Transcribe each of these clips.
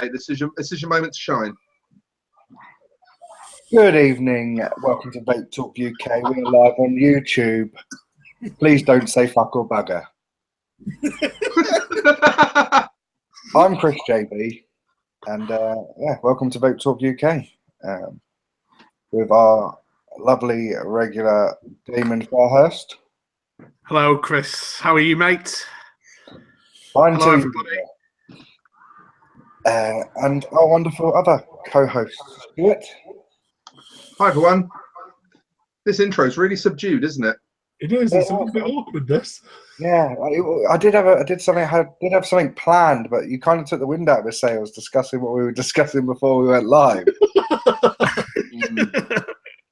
Hey, this is your moment to shine. Good evening. Welcome to Vape Talk UK. We're live on YouTube. Please don't say fuck or bugger. I'm Chris JB, and welcome to Vape Talk UK with our lovely regular Damon Fairhurst. Hello, Chris. How are you, mate? Fine. Hello, everybody. And our wonderful other co-host, Stuart. Hi, everyone. This intro is really subdued, isn't it? It is. It's a bit awkward, this. Yeah, I did have something planned, but you kind of took the wind out of the sails discussing what we were discussing before we went live.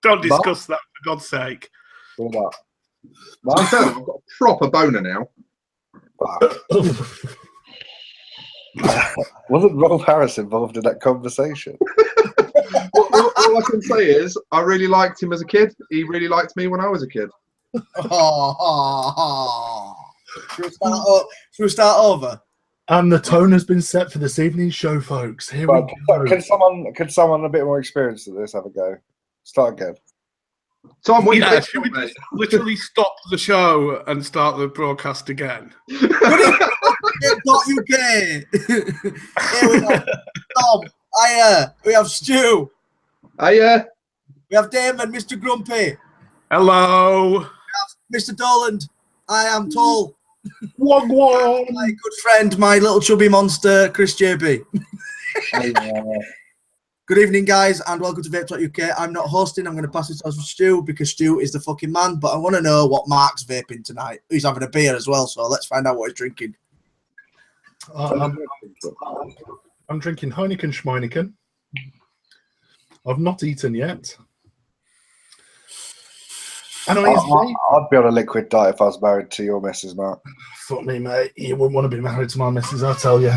Don't discuss that, for God's sake. What? I've got a proper boner now. Wasn't Rolf Harris involved in that conversation? all I can say is I really liked him as a kid. He really liked me when I was a kid. Should we start over? And the tone has been set for this evening's show, folks. Here we go. Could someone a bit more experienced at this have a go? Start again. Tom, what Yeah, should we just literally stop the show and start the broadcast again? UK. Here we go. Tom, we have Stu. Hiya. We have Damon, Mr. Grumpy. Hello. We have Mr. Doland. I am tall. Wong wong. My good friend, my little chubby monster, Chris JB. Good evening, guys, and welcome to Vape Talk UK. I'm not hosting. I'm going to pass it to Stu because Stu is the fucking man. But I want to know what Mark's vaping tonight. He's having a beer as well, so let's find out what he's drinking. I'm drinking Heineken Schmeineken. I've not eaten yet. And I'd be on a liquid diet if I was married to your missus, Mark. Fuck me, mate. You wouldn't want to be married to my missus, I'll tell you.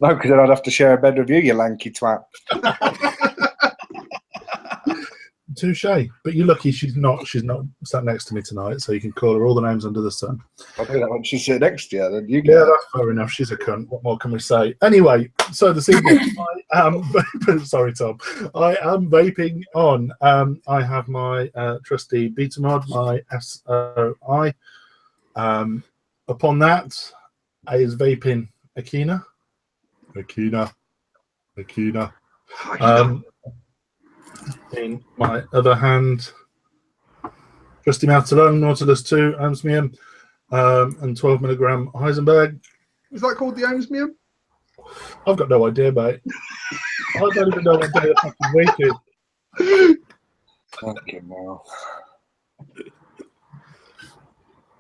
No, because then I'd have to share a bed with you, you lanky twat. Touche. But you're lucky she's not sat next to me tonight, so you can call her all the names under the sun. I'll do that when she's sitting next to you, then you Yeah, that's fair enough. She's a cunt. What more can we say? Anyway, so this evening, I am sorry, Tom. I am vaping on. I have my trusty beta mod, my SOI. Upon that, I is vaping Akina. In my other hand, trusty Moutalone, Nautilus 2, Amsmium, and 12 milligram Heisenberg. Is that called the Amsmium? I've got no idea, mate. I don't even know what day the fucking week is. Fucking hell.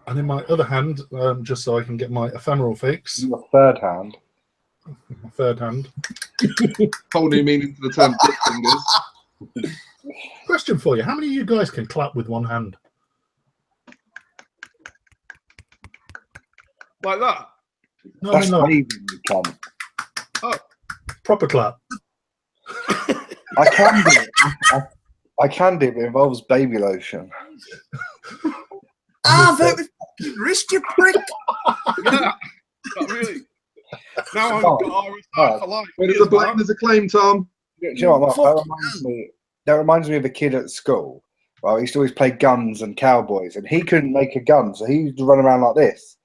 And in my other hand, just so I can get my ephemeral fix. Your third hand. My third hand. Whole new meaning to the term dick fingers. Question for you: how many of you guys can clap with one hand? Like that? No, That's no. waving, you cunt. Oh. Proper clap. I can do it. I can do it, but it involves baby lotion. Vape with fucking wrist, you prick. Yeah. Not really. Now I've got our for life. Where does the blame as a claim, Tom? Do you know what, Mark? That reminds me of a kid at school. Well, he used to always play guns and cowboys, and he couldn't make a gun, so he used to run around like this.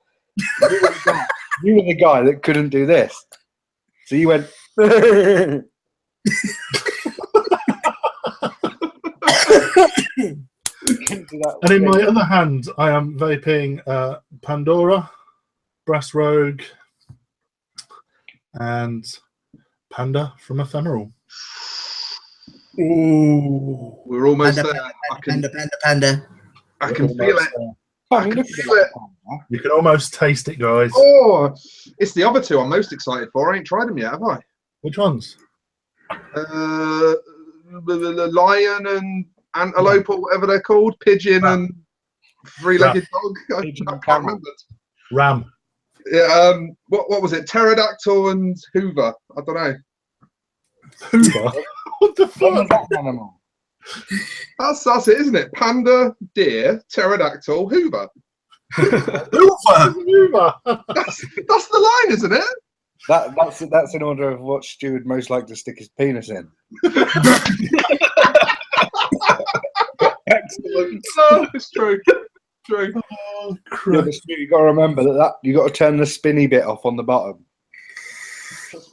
You were the guy that couldn't do this. So you went... And in my other hand, I am vaping Pandora, Brass Rogue, and Panda from Ephemeral. Ooh, we're almost there. Panda. I can feel it. I can feel it. You can almost taste it, guys. Oh, it's the other two I'm most excited for. I ain't tried them yet, have I? Which ones? The lion and antelope or whatever they're called, pigeon and three-legged dog. I can't remember. Ram. Yeah. What was it? Pterodactyl and Hoover. I don't know. Hoover. What the fuck? That's it, isn't it? Panda, deer, pterodactyl, Hoover. Hoover. Hoover. That's the line, isn't it? That's in order of what Stu would most like to stick his penis in. Excellent. Oh, it's true. True. Oh, Yeah, crap. but Stu, you got to remember that you got to turn the spinny bit off on the bottom.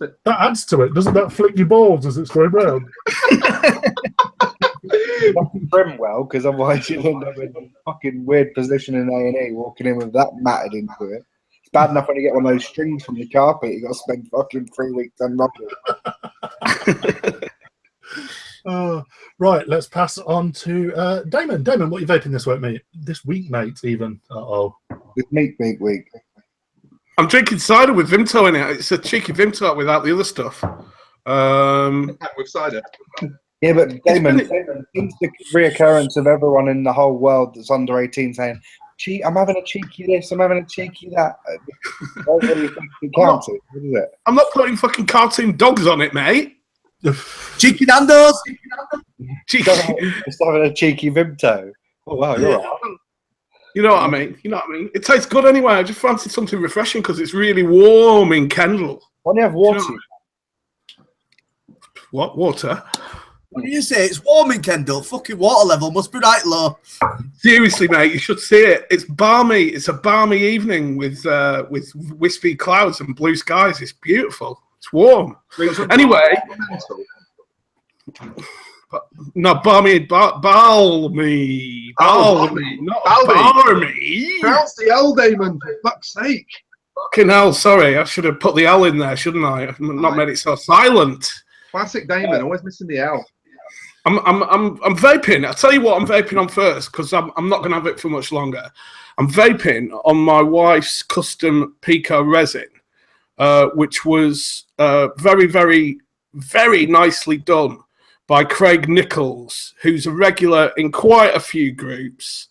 That adds to it. Doesn't that flick your balls as it's going round? Trim well, because otherwise you'll end up in a fucking weird position in A&E, walking in with that matted into it. It's bad enough when you get one of those strings from the carpet. You got to spend fucking 3 weeks unlocking it. Right, let's pass on to Damon. Damon, what are you vaping this week, mate? Even. With meat week. I'm drinking cider with Vimto in it. It's a cheeky Vimto without the other stuff. With cider. Yeah, but Damon, since the reoccurrence of everyone in the whole world that's under 18 saying, I'm having a cheeky this, I'm having a cheeky that. What do you think it counts it? What is it? I'm not putting fucking cartoon dogs on it, mate. Cheeky Nando's. Cheeky. Just having a cheeky Vimto. Oh, wow, you're right. You know what I mean? It tastes good anyway. I just fancy something refreshing because it's really warm in Kendal. Why don't you have water? You know what? Water? What do you say? It's warm in Kendal. Fucking water level must be right low. Seriously, mate, you should see it. It's balmy. It's a balmy evening with wispy clouds and blue skies. It's beautiful. It's warm. Anyway, no, balmy, not balmy. Pronounce the L, Damon, for fuck's sake. Fucking hell, sorry. I should have put the L in there, shouldn't I? I've not made it so silent. Classic Damon, always missing the L. I'm vaping. I'll tell you what I'm vaping on first because I'm not going to have it for much longer. I'm vaping on my wife's custom Pico resin, which was very, very, very nicely done by Craig Nichols, who's a regular in quite a few groups.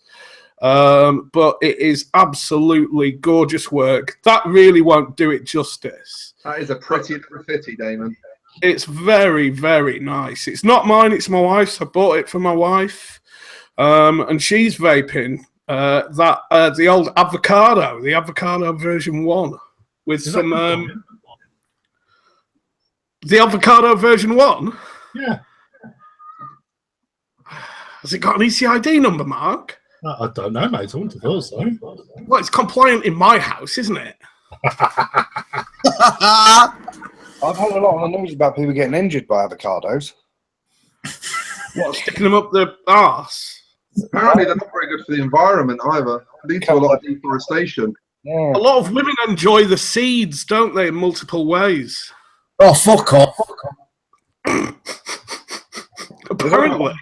But it is absolutely gorgeous work. That really won't do it justice. That is a pretty little fitty, Damon. It's very, very nice. It's not mine, it's my wife's. I bought it for my wife. And she's vaping the old avocado, the avocado version 1 with some the avocado version 1? Yeah. Has it got an ECID number, Mark? I don't know, mate. I wouldn't have thought so. Well, it's compliant in my house, isn't it? I've heard a lot on the news about people getting injured by avocados. What, sticking them up the arse? Apparently, they're not very good for the environment either. Lead to a lot of deforestation. Yeah. A lot of women enjoy the seeds, don't they, in multiple ways? Oh, fuck off. Apparently.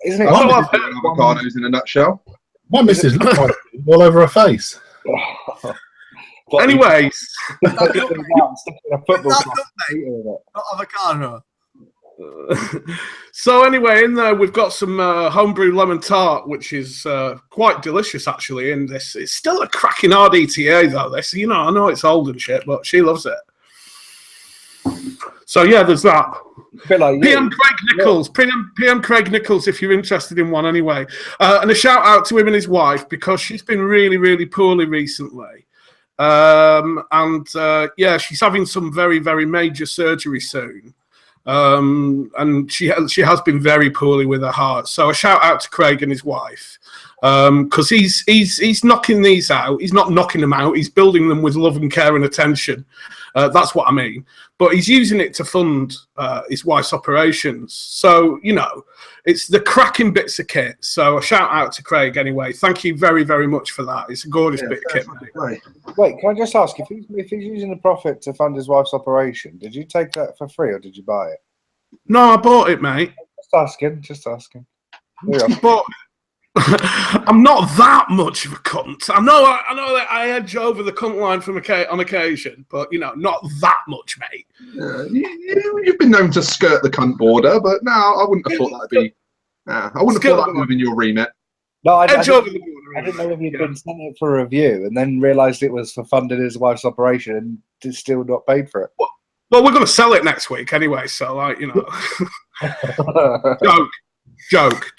Isn't it? Avocados in a nutshell. My missus looks like all over her face. Anyways. Not avocado. So anyway, in there we've got some homebrew lemon tart, which is quite delicious actually. In this, it's still a cracking hard ETA though. This, you know, I know it's old and shit, but she loves it. So yeah, there's that. Like PM Craig Nichols, PM Craig Nichols, if you're interested in one anyway. And a shout out to him and his wife because she's been really, really poorly recently. Yeah, she's having some very, very major surgery soon. And she has been very poorly with her heart. So a shout out to Craig and his wife. Because he's knocking these out. He's not knocking them out. He's building them with love and care and attention. That's what I mean. But he's using it to fund his wife's operations. So, you know, it's the cracking bits of kit. So a shout out to Craig anyway. Thank you very, very much for that. It's a gorgeous bit of kit, mate. Wait, can I just ask, if he's using the profit to fund his wife's operation, did you take that for free or did you buy it? No, I bought it, mate. Just asking. But I'm not that much of a cunt. I know that I edge over the cunt line on occasion, but you know, not that much, mate. You've been known to skirt the cunt border, but no, I wouldn't have thought that'd be. I wouldn't have thought that within your remit. No, edge over the border. I didn't know if you'd been sent it for review and then realised it was for funding his wife's operation and still not paid for it. Well, we're going to sell it next week anyway, so like, you know. Joke.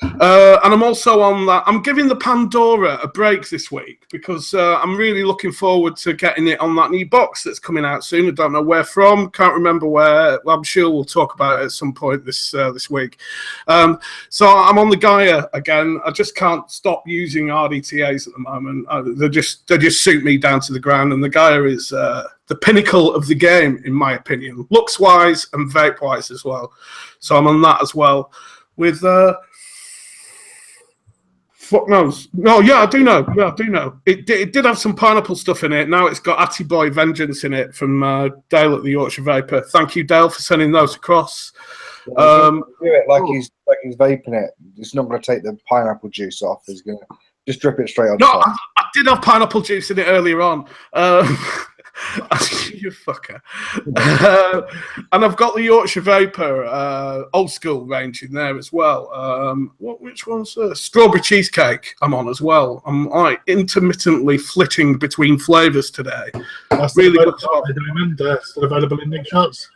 And I'm also on that. I'm giving the Pandora a break this week because I'm really looking forward to getting it on that new box that's coming out soon. I don't know where from. Can't remember where. Well, I'm sure we'll talk about it at some point this week. So I'm on the Gaia again. I just can't stop using RDTAs at the moment. They just suit me down to the ground. And the Gaia is the pinnacle of the game, in my opinion, looks wise and vape wise as well. So I'm on that as well. With fuck knows. No, yeah, I do know. Yeah, I do know. It did have some pineapple stuff in it. Now it's got Atty Boy Vengeance in it from Dale at the Yorkshire Vapor. Thank you, Dale, for sending those across. Do it like he's vaping it. It's not going to take the pineapple juice off. He's going to just drip it straight on. No, I did have pineapple juice in it earlier on. You fucker. And I've got the Yorkshire Vapor old school range in there as well. Which one's strawberry cheesecake I'm on as well. I'm like intermittently flitting between flavours today. That's really good. They're still available in Nick Shots.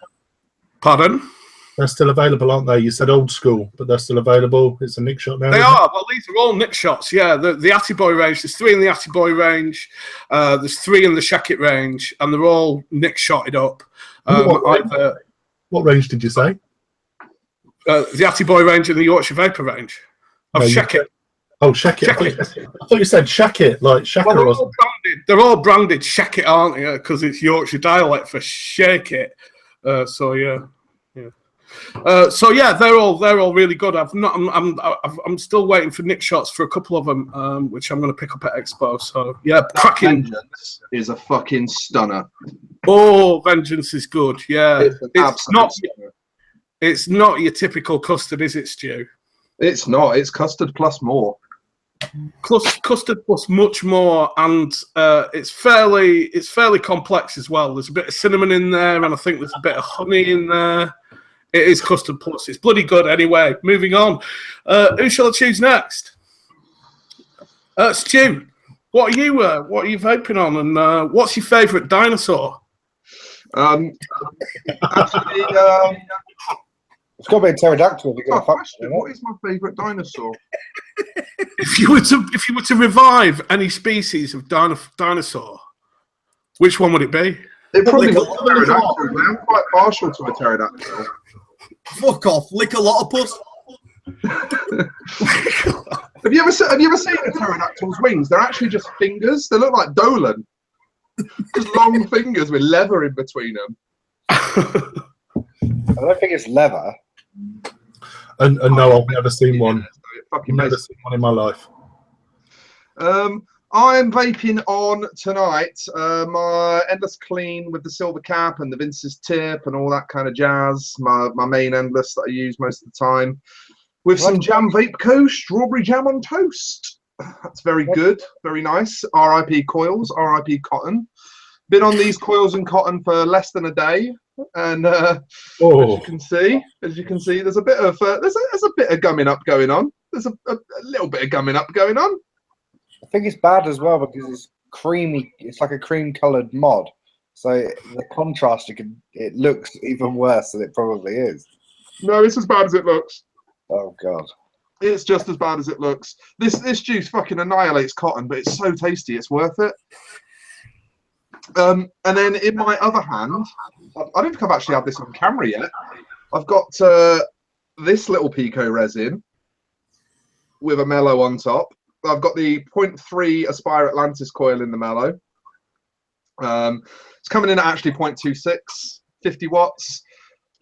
Pardon? They're still available, aren't they? You said old school, but they're still available. It's a Nick Shot now. They are. Well, these are all Nick Shots. Yeah, the Atty Boy range. There's 3 in the Atty Boy range. There's 3 in the Shackit range, and they're all Nick Shotted up. What range did you say? The Atty Boy range and the Yorkshire Vapor range of Shackit. Oh, Shackit. I thought you said Shackit, like Shacker. Well, they're all branded Shackit, aren't they? Because it's Yorkshire dialect for shake it. So yeah. So yeah, they're all really good. I'm still waiting for Nick Shots for a couple of them, which I'm going to pick up at Expo. So yeah, cracking. Vengeance is a fucking stunner. Oh, Vengeance is good. Yeah, it's not your typical custard, is it, Stu? It's not. It's custard plus more. Custard plus much more, and it's fairly complex as well. There's a bit of cinnamon in there, and I think there's a bit of honey in there. It is custard plus. It's bloody good anyway. Moving on. Who shall I choose next? Stu, what are you vaping on, and what's your favourite dinosaur? Actually, it's got to be a pterodactyl. What is my favourite dinosaur? If you were to revive any species of dinosaur, which one would it be? It probably was a pterodactyl. I'm quite partial to a pterodactyl. Fuck off, Lickalotopus. Have you ever seen a pterodactyl's wings? They're actually just fingers. They look like Dolan. Just long fingers with leather in between them. I don't think it's leather. And no, I've never seen one. I've never seen one in my life. I'm vaping on tonight my Endless Clean with the silver cap and the Vince's tip and all that kind of jazz. My main Endless that I use most of the time. With some Jam Vape Co. strawberry jam on toast. That's very good, very nice. RIP coils, RIP cotton. Been on these coils and cotton for less than a day, and as you can see, there's a bit of there's a bit of gumming up going on. There's a little bit of gumming up going on. I think it's bad as well because it's creamy. It's like a cream-coloured mod, so the contrast it looks even worse than it probably is. No, it's as bad as it looks. Oh god. It's just as bad as it looks. This juice fucking annihilates cotton, but it's so tasty, it's worth it. And then in my other hand, I don't think I've actually had this on camera yet. I've got this little Pico resin with a mellow on top. I've got the 0.3 Aspire Atlantis coil in the mellow. It's coming in at actually 0.26, 50 watts,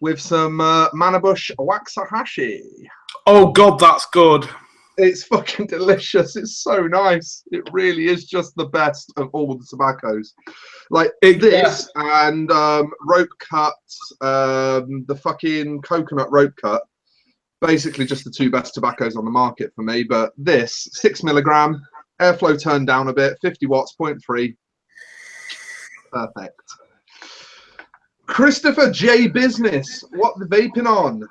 with some Manabush Waxahachie. Oh God, that's good. It's fucking delicious. It's so nice. It really is just the best of all the tobaccos. Like this and rope cut, the fucking coconut rope cut. Basically just the 2 best tobaccos on the market for me. But this, 6 milligram, airflow turned down a bit, 50 watts, 0.3. Perfect. Christopher J. Business, what the vaping on?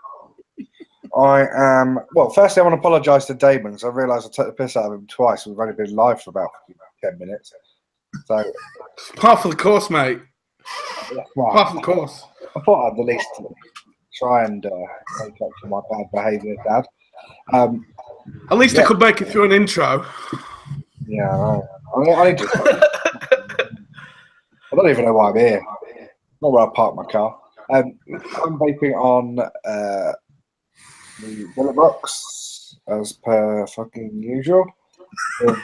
I am. Well, firstly, I want to apologise to Damon because I realised I took the piss out of him twice. We've only been live for about 10 minutes. So, half of the course, mate. Well, half of the course. I thought I'd at least try and make up for my bad behaviour, Dad. At least I could make it through an intro. Yeah, I need to. I don't even know why I'm here. Not where I park my car. I'm vaping on the billet box as per fucking usual. With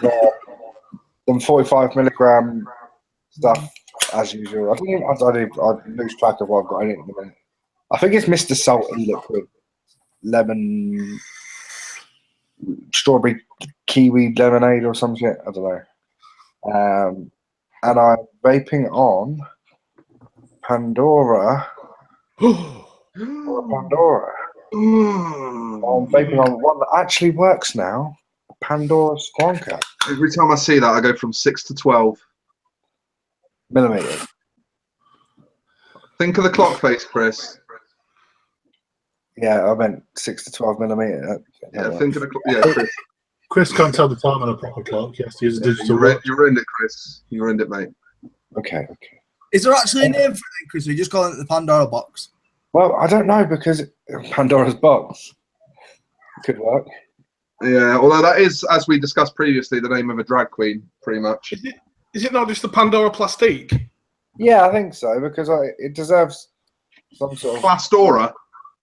them 45 milligram stuff as usual. I lose track of what I've got in it in a minute. I think it's Mr. Salt e-liquid, lemon, strawberry kiwi lemonade or some shit. I don't know. And I'm vaping on Pandora. Pandora. I'm vaping on one that actually works now. Pandora Squonker. Every time I see that, I go from 6 to 12 millimeters. Think of the clock face, Chris. Yeah, I meant 6 to 12 millimeter. Yeah, think of the clock. Yeah, Chris. Chris can't tell the time on a proper clock. He has to use a digital watch. You ruined it, Chris. You ruined it, mate. Okay. Is there actually a name for it, Chris? Or are you just calling it the Pandora box? Well, I don't know because Pandora's box could work. Yeah, although that is, as we discussed previously, the name of a drag queen, pretty much. Is it not just the Pandora Plastique? Yeah, I think so because it deserves some sort of Plastora.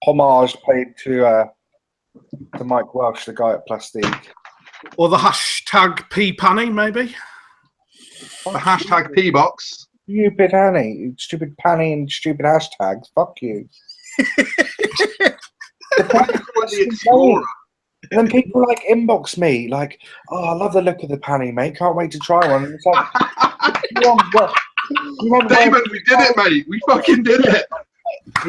homage paid to Mike Welsh, the guy at Plastique. Or the hashtag P-Panny, maybe? The hashtag P-Box. Stupid Annie, stupid Panny and stupid hashtags. Fuck you. The Explorer. And then people like inbox me like, oh, I love the look of the Panny, mate. Can't wait to try one. And it's like, David, we did it, mate. We fucking did it. Are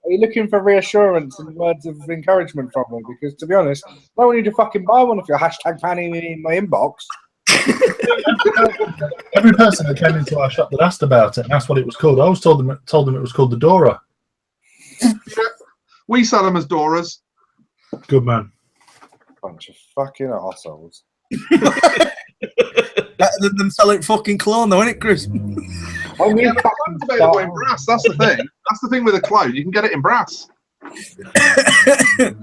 you looking for reassurance and words of encouragement from me? Because to be honest, I don't need to fucking buy one if you're hashtag Panny in my inbox. Every person that came into our shop that asked about it and asked what it was called, I always told them it was called the Dora. Yeah. We sell them as Doras. Good man. Bunch of fucking arseholes. Better than them selling fucking clone, though, isn't it, Chris? I mean, It's available in brass. That's the thing. That's the thing with a clone. You can get it in brass. You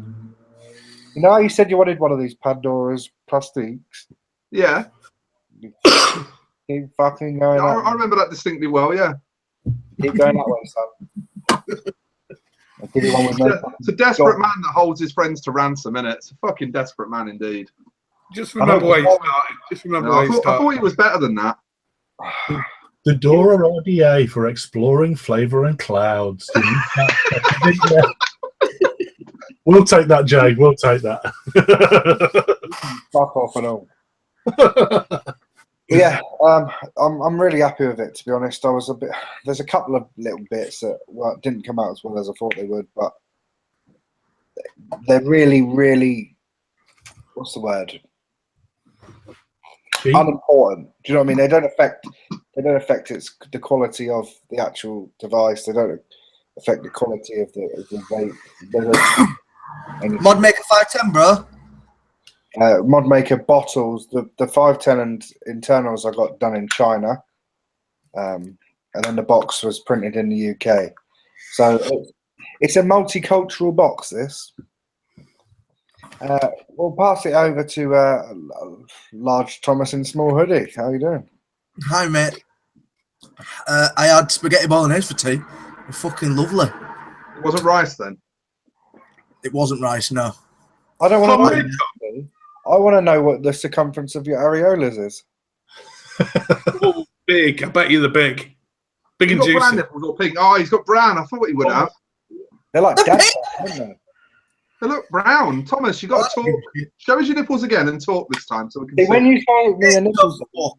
know how you said you wanted one of these Pandora's plastiques? Yeah. Keep fucking going. I remember that distinctly well, yeah. Keep going that way, son. I'll give you one with no. It's a desperate man that holds his friends to ransom, innit? It's a fucking desperate man indeed. Just remember where he started. Just remember where he I started. thought he was better than that. The Dora RDA for exploring flavor and clouds. We'll take that, Jay. We'll take that. Fuck off and all. Yeah, I'm really happy with it. To be honest, I was a bit. There's a couple of little bits that didn't come out as well as I thought they would, but they're really, really. What's the word? Unimportant. Do you know what I mean? They don't affect the quality of the actual device. They don't affect the quality of the vape. Mod Maker 510, bro. Mod Maker bottles, the 510 and internals I got done in China, and then the box was printed in the UK. So it's a multicultural box. This. We'll pass it over to Large Thomas in Small Hoodie. How you doing? Hi, mate. I had spaghetti bolognese for tea. Fucking lovely. It wasn't rice then. It wasn't rice, no. I don't want to know. I want to know what the circumference of your areolas is. Oh, big. I bet you the big. Big and He's got brown juicy. nipples or pink. Oh, he's got brown. I thought he would have. They're like dad, aren't they? They look brown. Thomas, you got to talk. Show us your nipples again and talk this time so we can See, see. when you show me your nipples, Fuck.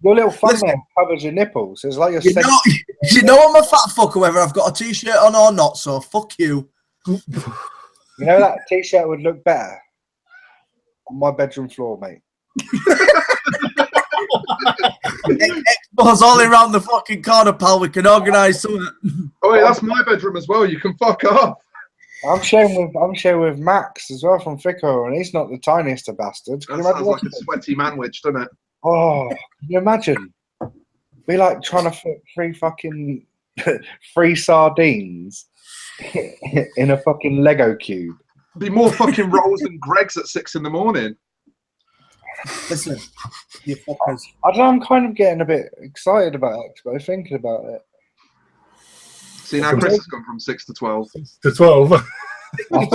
your little thumbnail covers your nipples. It's like you're saying. You know I'm a fat fucker whether I've got a t-shirt on or not, so fuck you. You know that t-shirt would look better on my bedroom floor, mate. Expos all around the fucking corner, pal. We can organise something. Oh, wait, that's my bedroom as well. You can fuck off. I'm sharing with Max as well from Fico, and he's not the tiniest of bastards. Can That you imagine sounds like that? a sweaty manwich, doesn't it? Oh, can you imagine? Be like trying to fit three sardines in a fucking Lego cube. Be more fucking rolls than Greg's at 6 in the morning. Listen, you fuckers. I don't know, I'm kind of getting a bit excited about Expo, thinking about it. See, now Chris has gone from 6 to 12. To 12. I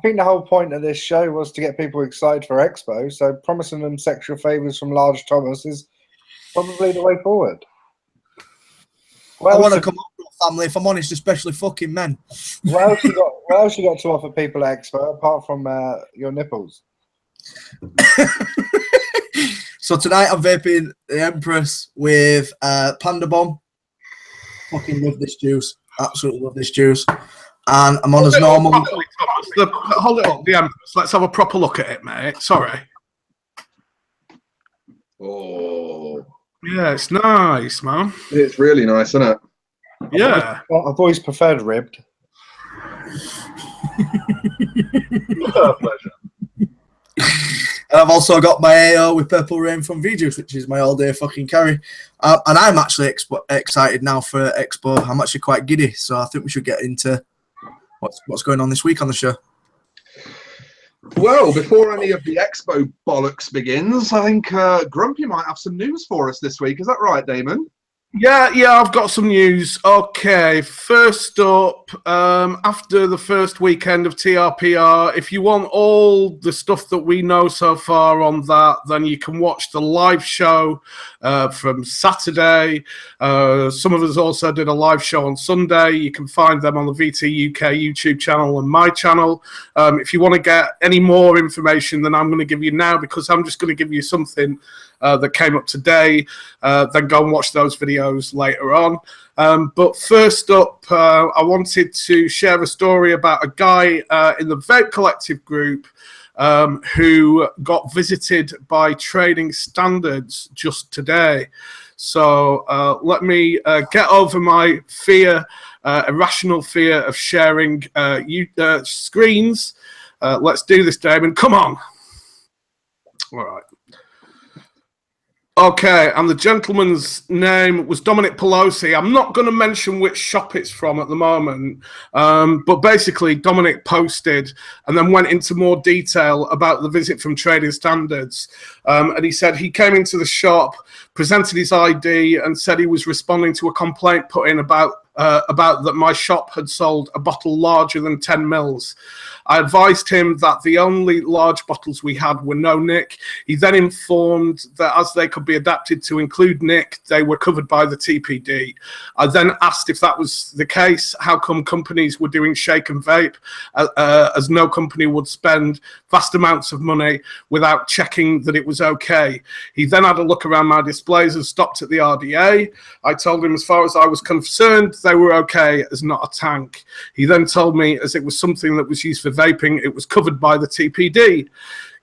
think the whole point of this show was to get people excited for Expo, so promising them sexual favours from Large Thomas is probably the way forward. I want to come up with a family, if I'm honest, especially fucking men. What else you got to offer people at Expo apart from your nipples? So tonight I'm vaping the Empress with Panda Bomb. Fucking love this juice. Absolutely love this juice. And I'm on as normal. Hold it up, the Empress. Let's have a proper look at it, mate. Sorry. Oh. Yeah, it's nice, man. It's really nice, isn't it? Yeah. I've always preferred ribbed. Pleasure. And I've also got my AO with Purple Rain from V-Juice, which is my all-day fucking carry. And I'm actually excited now for Expo. I'm actually quite giddy, so I think we should get into what's going on this week on the show. Well, before any of the Expo bollocks begins, I think Grumpy might have some news for us this week. Is that right, Damon? Yeah, I've got some news. Okay, first up, after the first weekend of TRPR, if you want all the stuff that we know so far on that, then you can watch the live show from Saturday. Some of us also did a live show on Sunday. You can find them on the VT UK YouTube channel and my channel. If you want to get any more information than I'm going to give you now, because I'm just going to give you something that came up today, then go and watch those videos later on. But first up, I wanted to share a story about a guy in the Vape Collective group who got visited by Trading Standards just today. So let me get over my fear, irrational fear of sharing screens. Let's do this, Damon. Come on. All right. Okay, and the gentleman's name was Dominic Pelosi. I'm not going to mention which shop it's from at the moment, but basically Dominic posted and then went into more detail about the visit from Trading Standards. And he said he came into the shop, presented his ID, and said he was responding to a complaint put in about that my shop had sold a bottle larger than 10 mils. I advised him that the only large bottles we had were no nick. He then informed that as they could be adapted to include nick, they were covered by the TPD. I then asked if that was the case, how come companies were doing shake and vape, as no company would spend vast amounts of money without checking that it was okay. He then had a look around my displays and stopped at the RDA. I told him as far as I was concerned, they were okay as not a tank. He then told me as it was something that was used for vaping, it was covered by the TPD.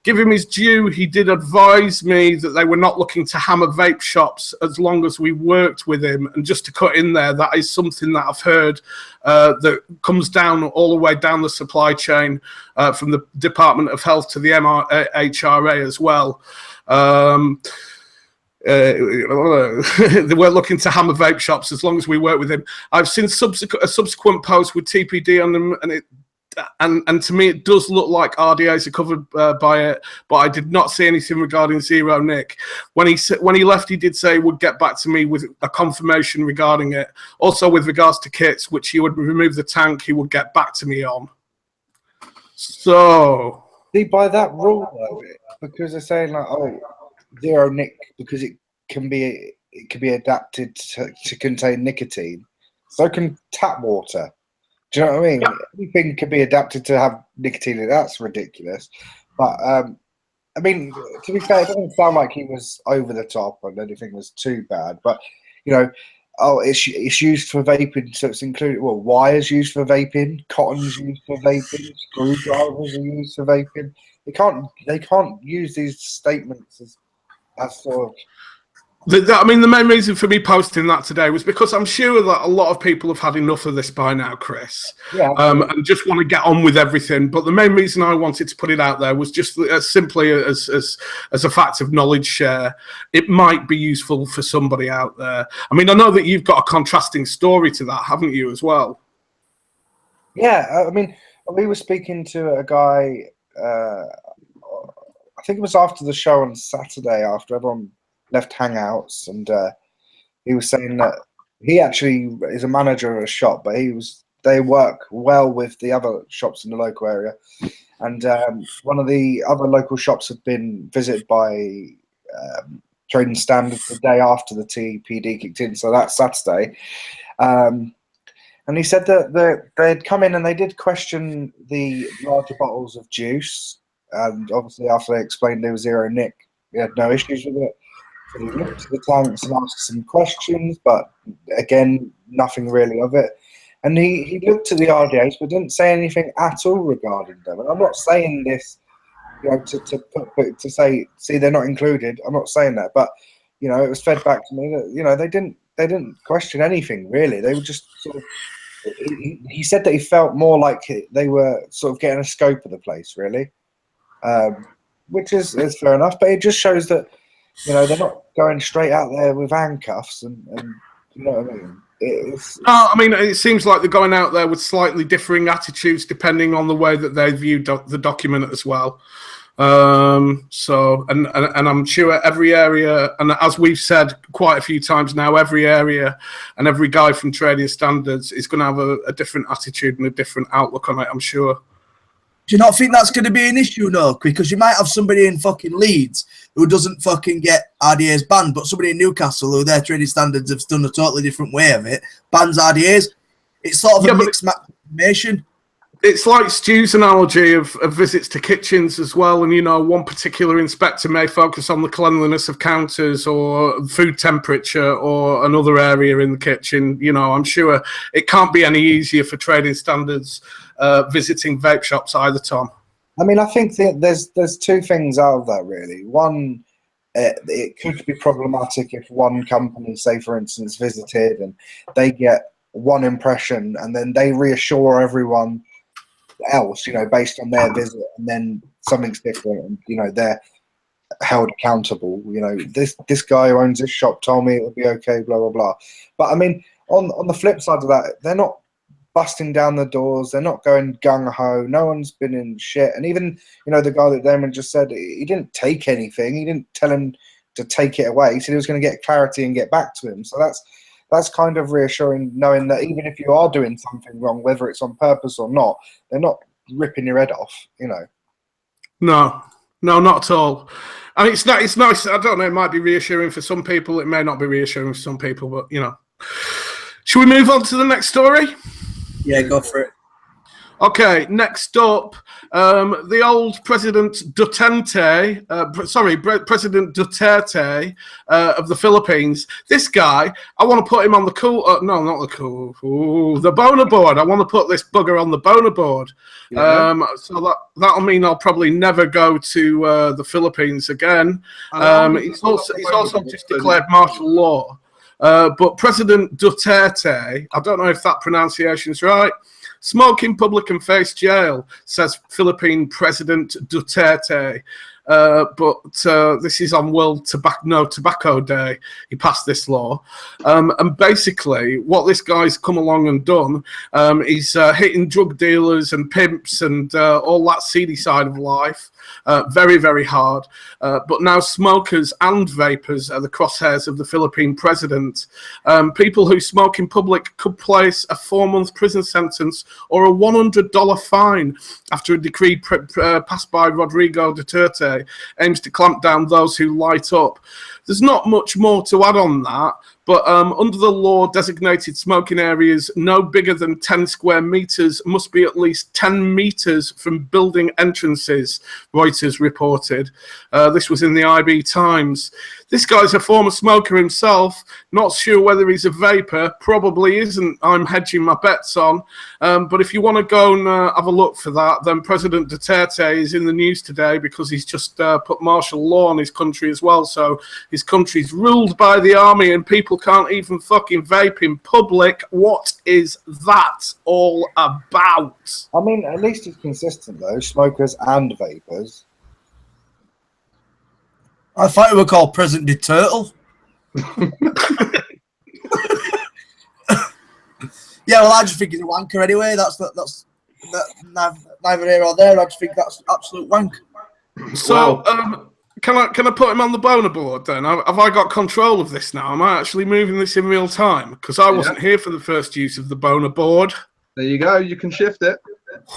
Give him his due, he did advise me that they were not looking to hammer vape shops as long as we worked with him. And just to cut in there, that is something that I've heard that comes down all the way down the supply chain from the Department of Health to the MHRA as well. They weren't looking to hammer vape shops as long as we work with him. I've seen a subsequent post with TPD on them, and to me it does look like RDAs are covered by it, but I did not see anything regarding zero nick. When he left, he did say he would get back to me with a confirmation regarding it. Also with regards to kits, which he would remove the tank, he would get back to me on. So See, by that rule though, because they're saying like, oh, zero nick, because it can be adapted to contain nicotine. So can tap water. Do you know what I mean? Yeah. Anything can be adapted to have nicotine in it. That's ridiculous. But I mean, to be fair, it doesn't sound like he was over the top and anything was too bad. But you know, oh, it's used for vaping, so it's included. Well, wires used for vaping, cotton's used for vaping, screwdrivers are used for vaping. They can't use these statements as sort of. I mean, the main reason for me posting that today was because I'm sure that a lot of people have had enough of this by now, Chris, and just want to get on with everything. But the main reason I wanted to put it out there was just as simply as a fact of knowledge share. It might be useful for somebody out there. I mean, I know that you've got a contrasting story to that, haven't you, as well? Yeah, I mean, we were speaking to a guy. I think it was after the show on Saturday, after everyone left Hangouts, and he was saying that he actually is a manager of a shop, but they work well with the other shops in the local area. And one of the other local shops had been visited by trading standards the day after the TPD kicked in, so that's Saturday. And he said that they'd come in and they did question the larger bottles of juice. And obviously, after they explained there was zero nick, we had no issues with it. So he looked at the tanks and asked some questions, but again, nothing really of it. And he looked at the RDAs, but didn't say anything at all regarding them. And I'm not saying this, to say, see, they're not included. I'm not saying that, but it was fed back to me that they didn't question anything really. They were just sort of. He said that he felt more like they were sort of getting a scope of the place, really, which is fair enough. But it just shows that they're not going straight out there with handcuffs and you know what I mean. It seems like they're going out there with slightly differing attitudes depending on the way that they view the document as well. So I'm sure every area, and as we've said quite a few times now, every area and every guy from Trading Standards is going to have a different attitude and a different outlook on it, I'm sure. Do you not think that's going to be an issue, no? Because you might have somebody in fucking Leeds who doesn't fucking get RDAs banned, but somebody in Newcastle who their Trading Standards have done a totally different way of it, bans RDAs. It's sort of a mixed match information. It's like Stu's analogy of visits to kitchens as well. And, one particular inspector may focus on the cleanliness of counters or food temperature or another area in the kitchen. I'm sure it can't be any easier for Trading Standards visiting vape shops either, Tom. I think there's two things out of that, really. One, it could be problematic if one company, say, for instance, visited and they get one impression and then they reassure everyone else, based on their visit, and then something's different, and they're held accountable. This guy who owns this shop told me it would be okay, blah blah blah. But on the flip side of that, they're not busting down the doors, they're not going gung ho. No one's been in shit, and even the guy that Damon just said, he didn't take anything. He didn't tell him to take it away. He said he was going to get clarity and get back to him. So that's kind of reassuring, knowing that even if you are doing something wrong, whether it's on purpose or not, they're not ripping your head off, No, not at all. It's nice. I don't know. It might be reassuring for some people. It may not be reassuring for some people, but Should we move on to the next story? Yeah, go for it. Okay, next up, the old President Duterte, President Duterte of the Philippines. This guy, I want to put him on the the boner board. I want to put this bugger on the boner board. Yeah. So that'll mean I'll probably never go to the Philippines again. He's also just declared martial law. But President Duterte, I don't know if that pronunciation's right. Smoke in public and face jail, says Philippine President Duterte. But this is on World Tobacco Day. He passed this law. And basically, what this guy's come along and done, he's hitting drug dealers and pimps and all that seedy side of life very, very hard. But now smokers and vapors are the crosshairs of the Philippine president. People who smoke in public could place a 4-month prison sentence or a $100 fine after a decree passed by Rodrigo Duterte aims to clamp down those who light up. There's not much more to add on that, but under the law, designated smoking areas no bigger than 10 square meters must be at least 10 meters from building entrances, Reuters reported. This was in the IB Times. This guy's a former smoker himself, not sure whether he's a vapor, probably isn't, I'm hedging my bets on. But if you want to go and have a look for that, then President Duterte is in the news today because he's just put martial law on his country as well. So his country's ruled by the army and people can't even fucking vape in public. What is that all about? I mean, at least it's consistent though, smokers and vapors. I thought it were called President Turtle. Yeah, well, I just think he's a wanker anyway. That's neither here or there. I just think that's absolute wank. So, can I put him on the boner board then? Have I got control of this now? Am I actually moving this in real time? Because I wasn't here for the first use of the boner board. There you go. You can shift it.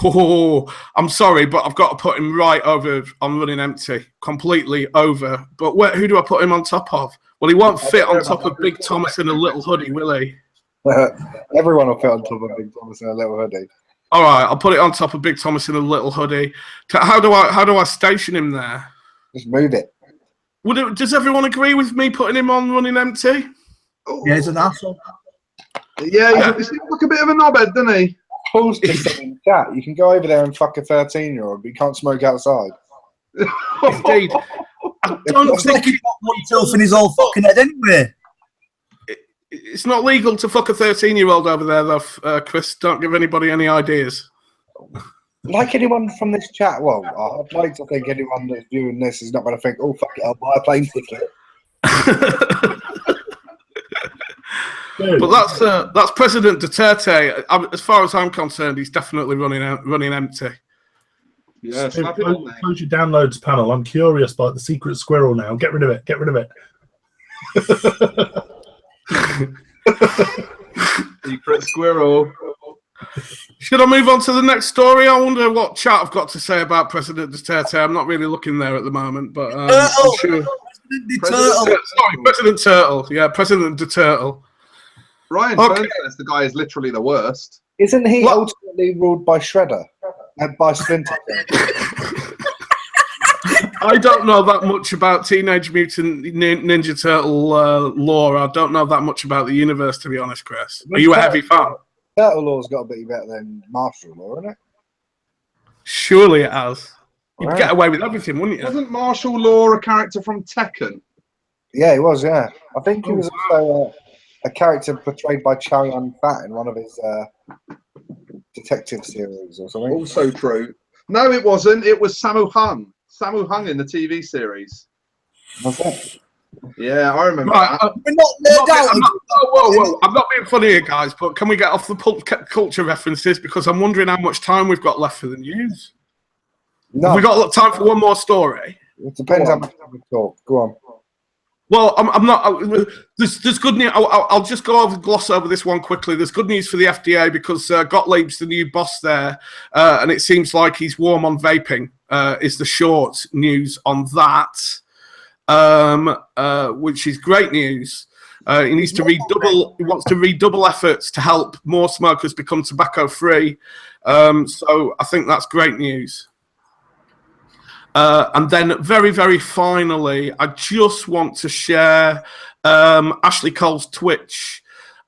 Oh, I'm sorry, but I've got to put him right over on running empty, completely over. But who do I put him on top of? Well, he won't fit on top of Big Thomas in a little hoodie, will he? Everyone will fit on top of Big Thomas in a little hoodie. All right, I'll put it on top of Big Thomas in a little hoodie. How do I station him there? Just move it. Does everyone agree with me putting him on running empty? Yeah, he's an asshole. Yeah, he seems like a bit of a knobhead, doesn't he? Paul's just saying in the chat, you can go over there and fuck a 13-year-old, but you can't smoke outside. Indeed. I don't think he's got one tooth in his whole fucking head anyway. It's not legal to fuck a 13-year-old over there, though, Chris. Don't give anybody any ideas. Like anyone from this chat, well, I'd like to think anyone that's viewing this is not going to think, oh, fuck it, I'll buy a plane ticket. But that's President Duterte. As far as I'm concerned, he's definitely running empty. Yeah, close your downloads panel. I'm curious about the secret squirrel now. Get rid of it. Get rid of it. Secret squirrel. Should I move on to the next story? I wonder what chat I've got to say about President Duterte. I'm not really looking there at the moment, but I'm sure. President Turtle. Yeah, President Duterte. Ryan Burns says the guy is literally the worst. Isn't he ultimately ruled by Shredder and by Splinter? I don't know that much about Teenage Mutant Ninja Turtle lore. I don't know that much about the universe, to be honest, Chris. Are you a heavy fan? Turtle Law's got to be better than Martial Law, isn't it? Surely it has. You'd get away with everything, wouldn't you? Wasn't Martial Law a character from Tekken? Yeah, he was, yeah. I think he was also a character portrayed by Chow Yun-Fat in one of his detective series or something. Also true. No, it wasn't. It was Sammo Hung. Sammo Hung in the TV series. Was it? Yeah, I remember that. I'm not being funny here, guys, but can we get off the pulp culture references? Because I'm wondering how much time we've got left for the news. No. Have we got time for one more story? It depends how much time we talk. Go on. Well, I'm not. There's good news. I'll just gloss over this one quickly. There's good news for the FDA because Gottlieb's the new boss there, and it seems like he's warm on vaping. Is the short news on that, which is great news. He needs to redouble. He wants to redouble efforts to help more smokers become tobacco free. So I think that's great news. And then very, very finally, I just want to share Ashley Cole's Twitch,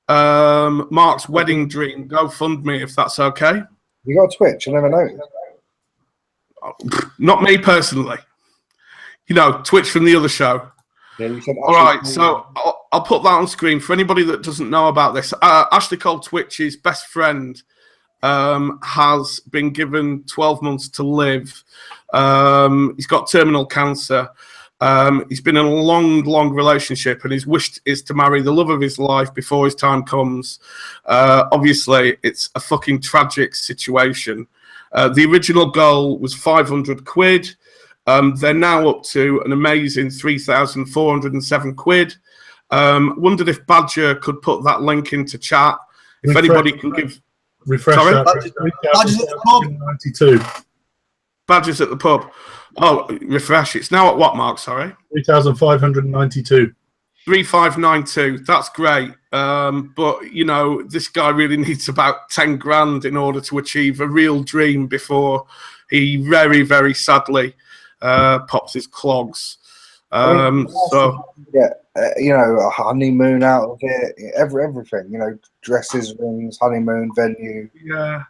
Mark's Wedding Dream, GoFundMe, if that's okay. You got a Twitch? I never noticed. Not me personally. You know, Twitch from the other show. Yeah, you said all right, so I'll put that on screen for anybody that doesn't know about this. Ashley Cole Twitch's best friend has been given 12 months to live. He's got terminal cancer. He's been in a long relationship, and his wish is to marry the love of his life before his time comes. Obviously, it's a fucking tragic situation. The original goal was 500 quid. They're now up to an amazing 3,407 quid. Wondered if Badger could put that link into chat. If anybody can give... Refresh Sorry? that. Badgers at the pub. Oh, refresh. It's now at what, Mark? Sorry? 3,592. 3,592. That's great. But, you know, this guy really needs about 10 grand in order to achieve a real dream before he very, very sadly pops his clogs. You know, a honeymoon out of it, everything, you know, dresses, rings, honeymoon, venue. Yeah.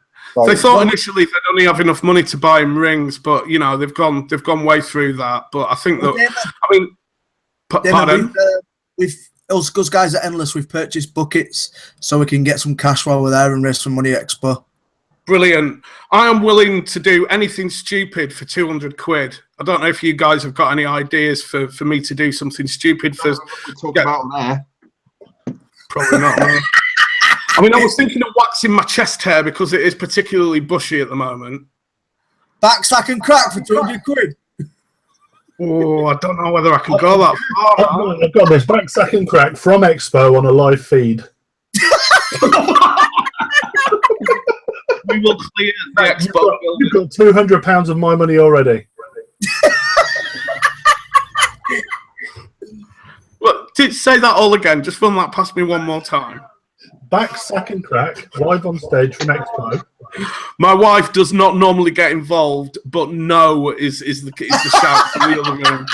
They thought initially they'd only have enough money to buy him rings, but you know they've gone way through that. But I think that pardon. We've us guys at Endless. We've purchased buckets so we can get some cash while we're there and raise some money at Expo. Brilliant. I am willing to do anything stupid for 200 quid. I don't know if you guys have got any ideas for me to do something stupid Talk about there. Probably not. I mean, I was thinking of waxing my chest hair because it is particularly bushy at the moment. Back sack and crack for 200 quid. Oh, I don't know whether I can go that far. I've got this back sack and crack from Expo on a live feed. We will clear the Expo. You've got £200 of my money already. Look, say that all again. Just run that past me one more time. Back sack and crack live on stage from Expo. My wife does not normally get involved, but no is the shout from the other room.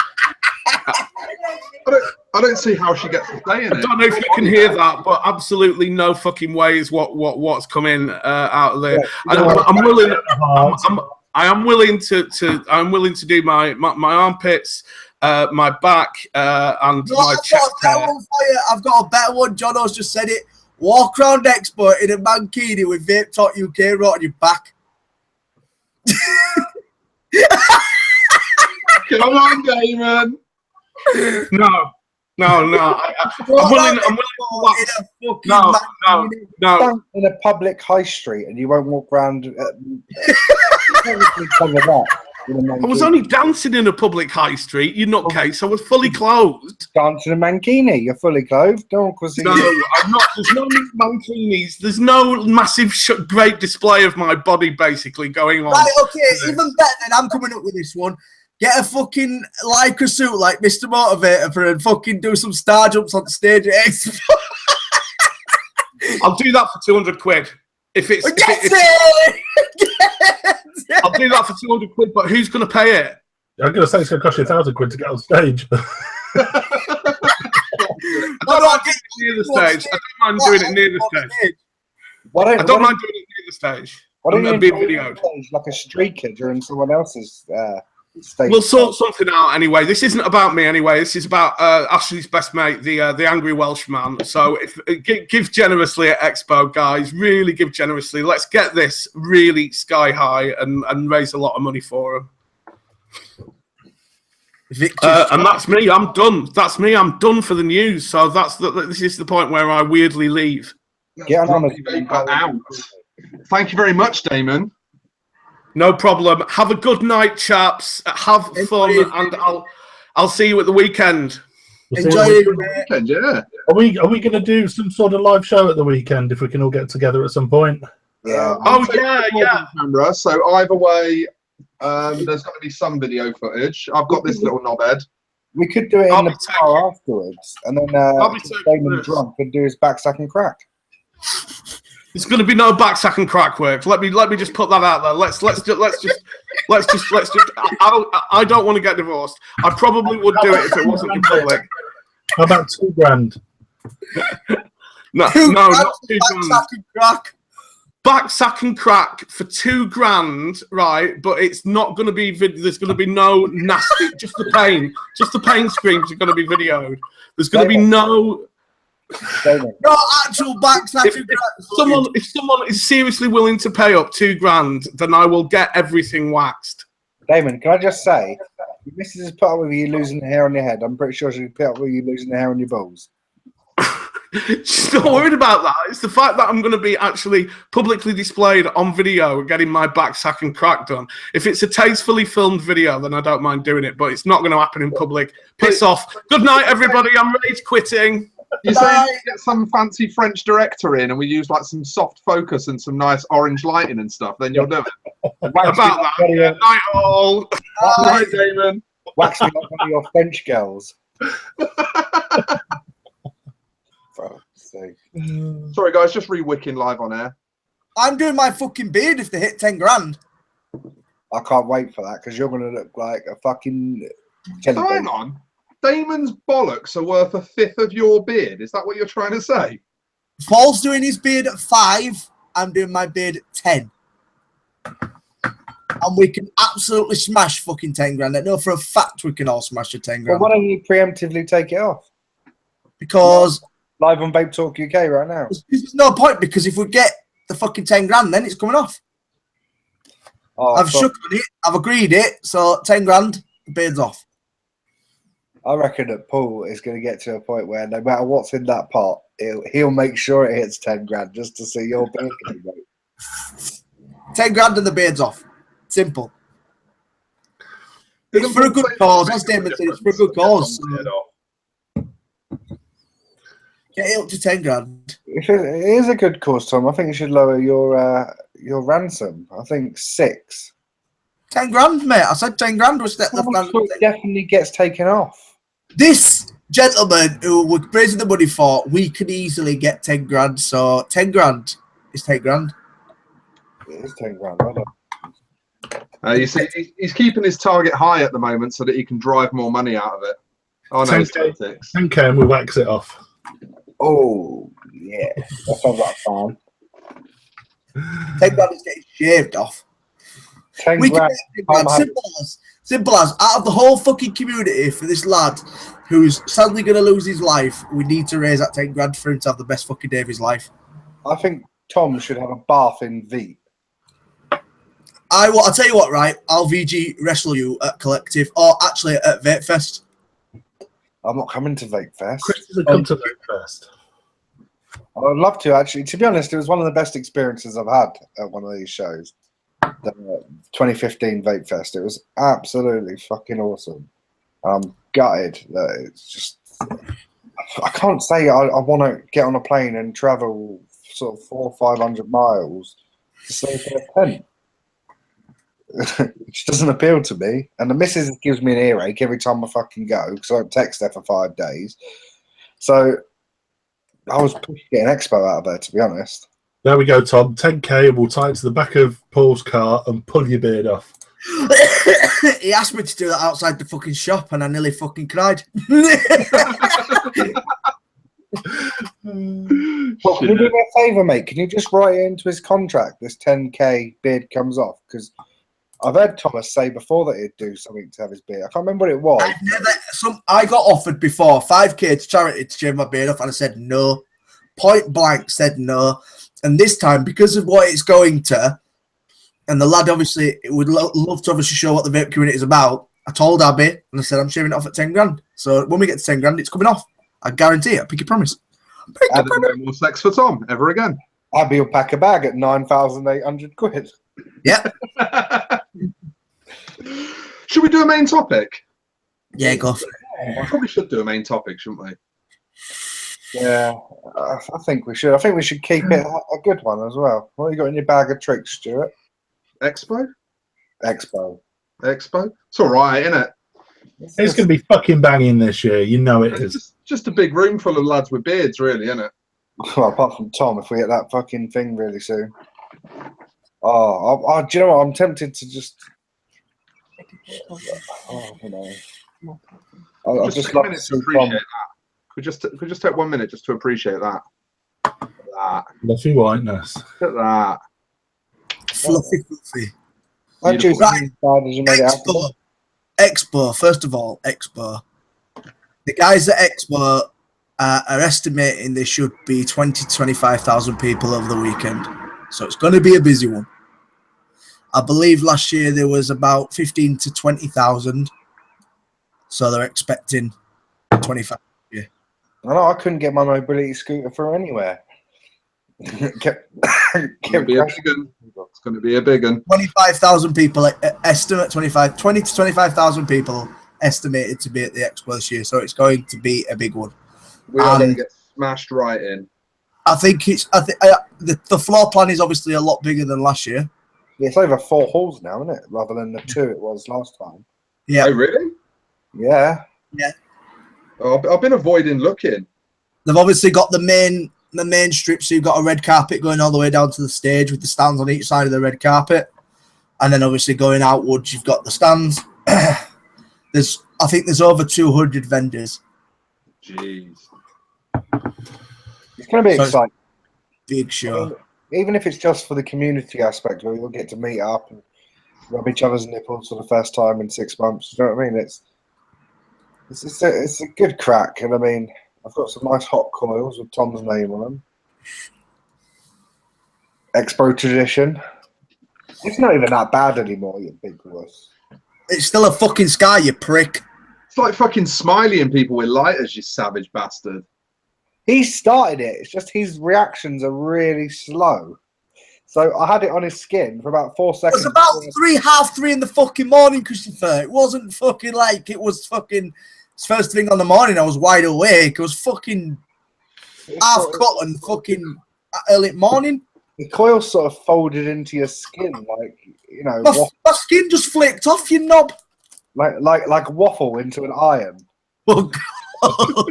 I don't see how she gets to say in it. I don't know if you can hear that, but absolutely no fucking way is what's coming out of there. And I'm willing. I'm willing to do my armpits, my back, and my chest hair. I've got a better one. Jono's just said it. Walk around Expo in a mankini with Vape Talk UK right on your back. Come on, Damon. No. I'm willing to wax. No. In a public high street, and you won't walk around. I was only dancing in a public high street, you nutcase. I was fully clothed. Dancing in a mankini. You're fully clothed. No, I'm not. There's no mankinis. There's no massive, great display of my body basically going on. Right, okay, even better than I'm coming up with this one. Get a fucking Lycra suit like Mr. Motivator for and fucking do some star jumps on stage at Expo. I'll do that for 200 quid. I'll do that for 200 quid, but who's going to pay it? I'm going to say it's going to cost you 1,000 quid to get on stage. I don't mind doing it near the stage. I don't mind doing it near the stage. Why don't you be videoed like a streaker during someone else's stage? We'll sort something out anyway. This isn't about me anyway. This is about Ashley's best mate, the angry Welshman. So give generously at Expo, guys. Really give generously. Let's get this really sky high and raise a lot of money for him. And that's me. I'm done. That's me. I'm done for the news. So this is the point where I weirdly leave. Get on out. Thank you very much, Damon. No problem. Have a good night, chaps. Have fun, and I'll see you at the weekend. Enjoy the weekend, yeah. Are we going to do some sort of live show at the weekend if we can all get together at some point? Yeah. Yeah. Camera. So either way, there's going to be some video footage. I've got this little knobhead. We could do it in the bar afterwards, and then Damon drunk and do his back sack and crack. There's going to be no back sack and crack work. Let me just put that out there. Let's just. I don't want to get divorced. I probably would do it if it wasn't in public. How about $2,000? No, not $2,000. Back sack and crack for $2,000, right? But it's not going to be. There's going to be no nasty. Just the pain screams are going to be videoed. There's going to be no. No actual back sack and crack. If someone is seriously willing to pay up $2,000, then I will get everything waxed. Damon, can I just say, your missus has put up with you losing the hair on your head. I'm pretty sure she'll put up with you losing the hair on your balls. She's not worried about that. It's the fact that I'm going to be actually publicly displayed on video getting my back sack and crack done. If it's a tastefully filmed video, then I don't mind doing it, but it's not going to happen in public. Piss off. Good night, everybody. I'm rage quitting. You say get some fancy French director in and we use like some soft focus and some nice orange lighting and stuff, then you'll do it. About that. Yeah. Night all. Night, Damon. Wax me like one of your French girls. Sorry guys, just re-wicking live on air. I'm doing my fucking beard if they hit 10 grand. I can't wait for that because you're going to look like a fucking. Hang on. Damon's bollocks are worth 1/5 of your beard. Is that what you're trying to say? Paul's doing his beard at 5. I'm doing my beard at 10. And we can absolutely smash fucking 10 grand. I know for a fact we can all smash a 10 grand. Well, why don't you preemptively take it off? Because live on Vape Talk UK right now. There's no point because if we get the fucking 10 grand, then it's coming off. Oh, I've shook on it. I've agreed it. So 10 grand, the beard's off. I reckon that Paul is going to get to a point where no matter what's in that pot, he'll make sure it hits 10 grand just to see your beard. 10 grand and the beard's off. Simple. It's for a good cause. As Damon said, it's for a good cause. Get it up to 10 grand. If it is a good cause, Tom, I think you should lower your ransom. I think 6. 10 grand, mate. I said 10 grand was that It definitely gets taken off. This gentleman who we're raising the money for, we could easily get 10 grand. So 10 grand is 10 grand. It is 10 grand. I don't. You see, he's keeping his target high at the moment so that he can drive more money out of it. Oh no, 10K and we wax it off. Oh, yeah. That sounds like fun. 10 grand is getting shaved off. 10 We can grand. get 10 grand. Simple as, out of the whole fucking community for this lad who's sadly going to lose his life, we need to raise that 10 grand for him to have the best fucking day of his life. I think Tom should have a bath in Vape. I'll tell you what, right? I'll VG wrestle you at Collective, or actually at Vape Fest. I'm not coming to Vape Fest. Chris doesn't come to Vape Fest. I would love to, actually. To be honest, it was one of the best experiences I've had at one of these shows. The 2015 Vape Fest. It was absolutely fucking awesome. I'm gutted that it's just... I can't say I want to get on a plane and travel sort of 400 or 500 miles to stay for a tent. Which doesn't appeal to me. And the missus gives me an earache every time I fucking go because I don't text her for 5 days. So I was pushing to get an Expo out of her, to be honest. There we go, Tom. 10K, we'll tie it to the back of Paul's car and pull your beard off. He asked me to do that outside the fucking shop and I nearly fucking cried. Well, can you do me a favour, mate? Can you just write it into his contract, this 10K beard comes off? Because I've heard Thomas say before that he'd do something to have his beard. I can't remember what it was. I got offered before 5K to charity to shave my beard off and I said no. Point blank said no. And this time, because of what it's going to, and the lad obviously would love to obviously show what the vape community is about, I told Abby and I said I'm shaving it off at 10 grand. So when we get to 10 grand, it's coming off. I guarantee it. I pinky promise. No more sex for Tom ever again. Abby will pack a bag at 9,800 quid. Yeah. Should we do a main topic? Yeah, go for it. We probably should do a main topic, shouldn't we? Yeah, I think we should. I think we should keep it a good one as well. What have you got in your bag of tricks, Stuart? Expo? Expo. It's all right, isn't it? It's going to be fucking banging this year. You know it is. Just a big room full of lads with beards, really, isn't it? Well, apart from Tom, if we get that fucking thing really soon. Oh, do you know what? I'm tempted to just... Oh, you know. I'll just love to see Tom. Could we just take 1 minute just to appreciate that? Fluffy whiteness. Look at that. Fluffy. Expo, first of all, Expo. The guys at Expo are estimating there should be 20 to 25,000 people over the weekend. So it's going to be a busy one. I believe last year there was about 15 to 20,000. So they're expecting 25. Yeah. I couldn't get my mobility scooter through anywhere. It's going to be a big one. 25,000 people estimate 20 to 25,000 people estimated to be at the Expo this year. So it's going to be a big one. We are going to get smashed right in. I think the floor plan is obviously a lot bigger than last year. Yeah, it's over 4 halls now, isn't it? Rather than the 2 it was last time. Yeah. Oh, really? Yeah. Yeah. Oh, I've been avoiding looking. They've obviously got the main strip, so you've got a red carpet going all the way down to the stage with the stands on each side of the red carpet. And then obviously going outwards, you've got the stands. I think there's over 200 vendors. Jeez. It's going to be exciting. Big show. I mean, even if it's just for the community aspect where you'll get to meet up and rub each other's nipples for the first time in 6 months. You know what I mean? It's a good crack. And I mean, I've got some nice hot coils with Tom's name on them. Expo tradition. It's not even that bad anymore, you big wuss. It's still a fucking sky, you prick. It's like fucking smiling people with lighters, you savage bastard. He started it. It's just his reactions are really slow. So I had it on his skin for about 4 It seconds. was about half three in the fucking morning, Christopher. It wasn't fucking like it was fucking first thing on the morning. I was wide awake. It was fucking half cut and fucking early morning. The coil sort of folded into your skin, like, you know, My skin just flaked off, you knob. like waffle into an iron. Oh, God.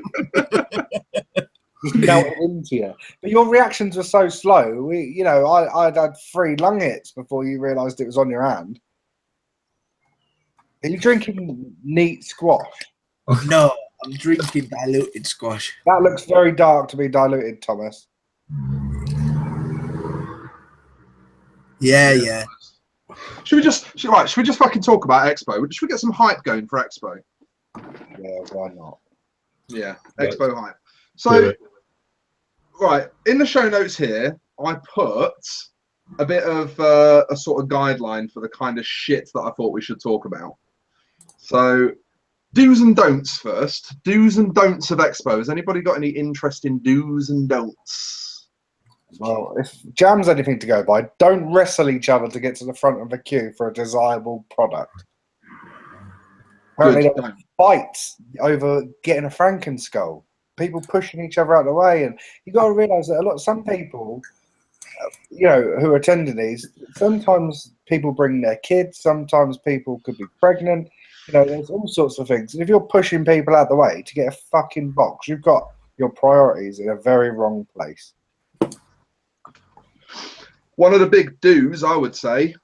Just melted into you. But your reactions were so slow. I'd had 3 lung hits before you realised it was on your hand. Are you drinking neat squash? No, I'm drinking diluted squash. That looks very dark to be diluted, Thomas. Yeah. Should we just fucking talk about Expo? Should we get some hype going for Expo? Yeah, why not? Yeah, Expo hype. So, right, in the show notes here, I put a bit of a sort of guideline for the kind of shit that I thought we should talk about. So, do's and don'ts first. Do's and don'ts of Expo. Has anybody got any interesting do's and don'ts? Well, if Jam's anything to go by, don't wrestle each other to get to the front of the queue for a desirable product. Apparently, there were fights over getting a Frankenskull. People pushing each other out of the way, and you got to realise that some people, who are attending these, sometimes people bring their kids, sometimes people could be pregnant. There's all sorts of things. And if you're pushing people out of the way to get a fucking box, you've got your priorities in a very wrong place. One of the big do's, I would say,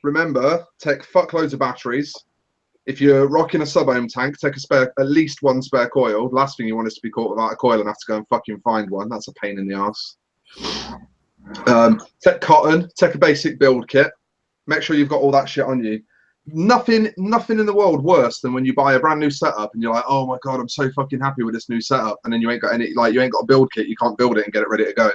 remember, take fuckloads of batteries. If you're rocking a sub-ohm tank, take at least 1 spare coil. The last thing you want is to be caught without a coil and have to go and fucking find one. That's a pain in the ass. Take cotton, take a basic build kit. Make sure you've got all that shit on you. Nothing in the world worse than when you buy a brand new setup and you're like, oh my God, I'm so fucking happy with this new setup. And then you ain't got a build kit. You can't build it and get it ready to go.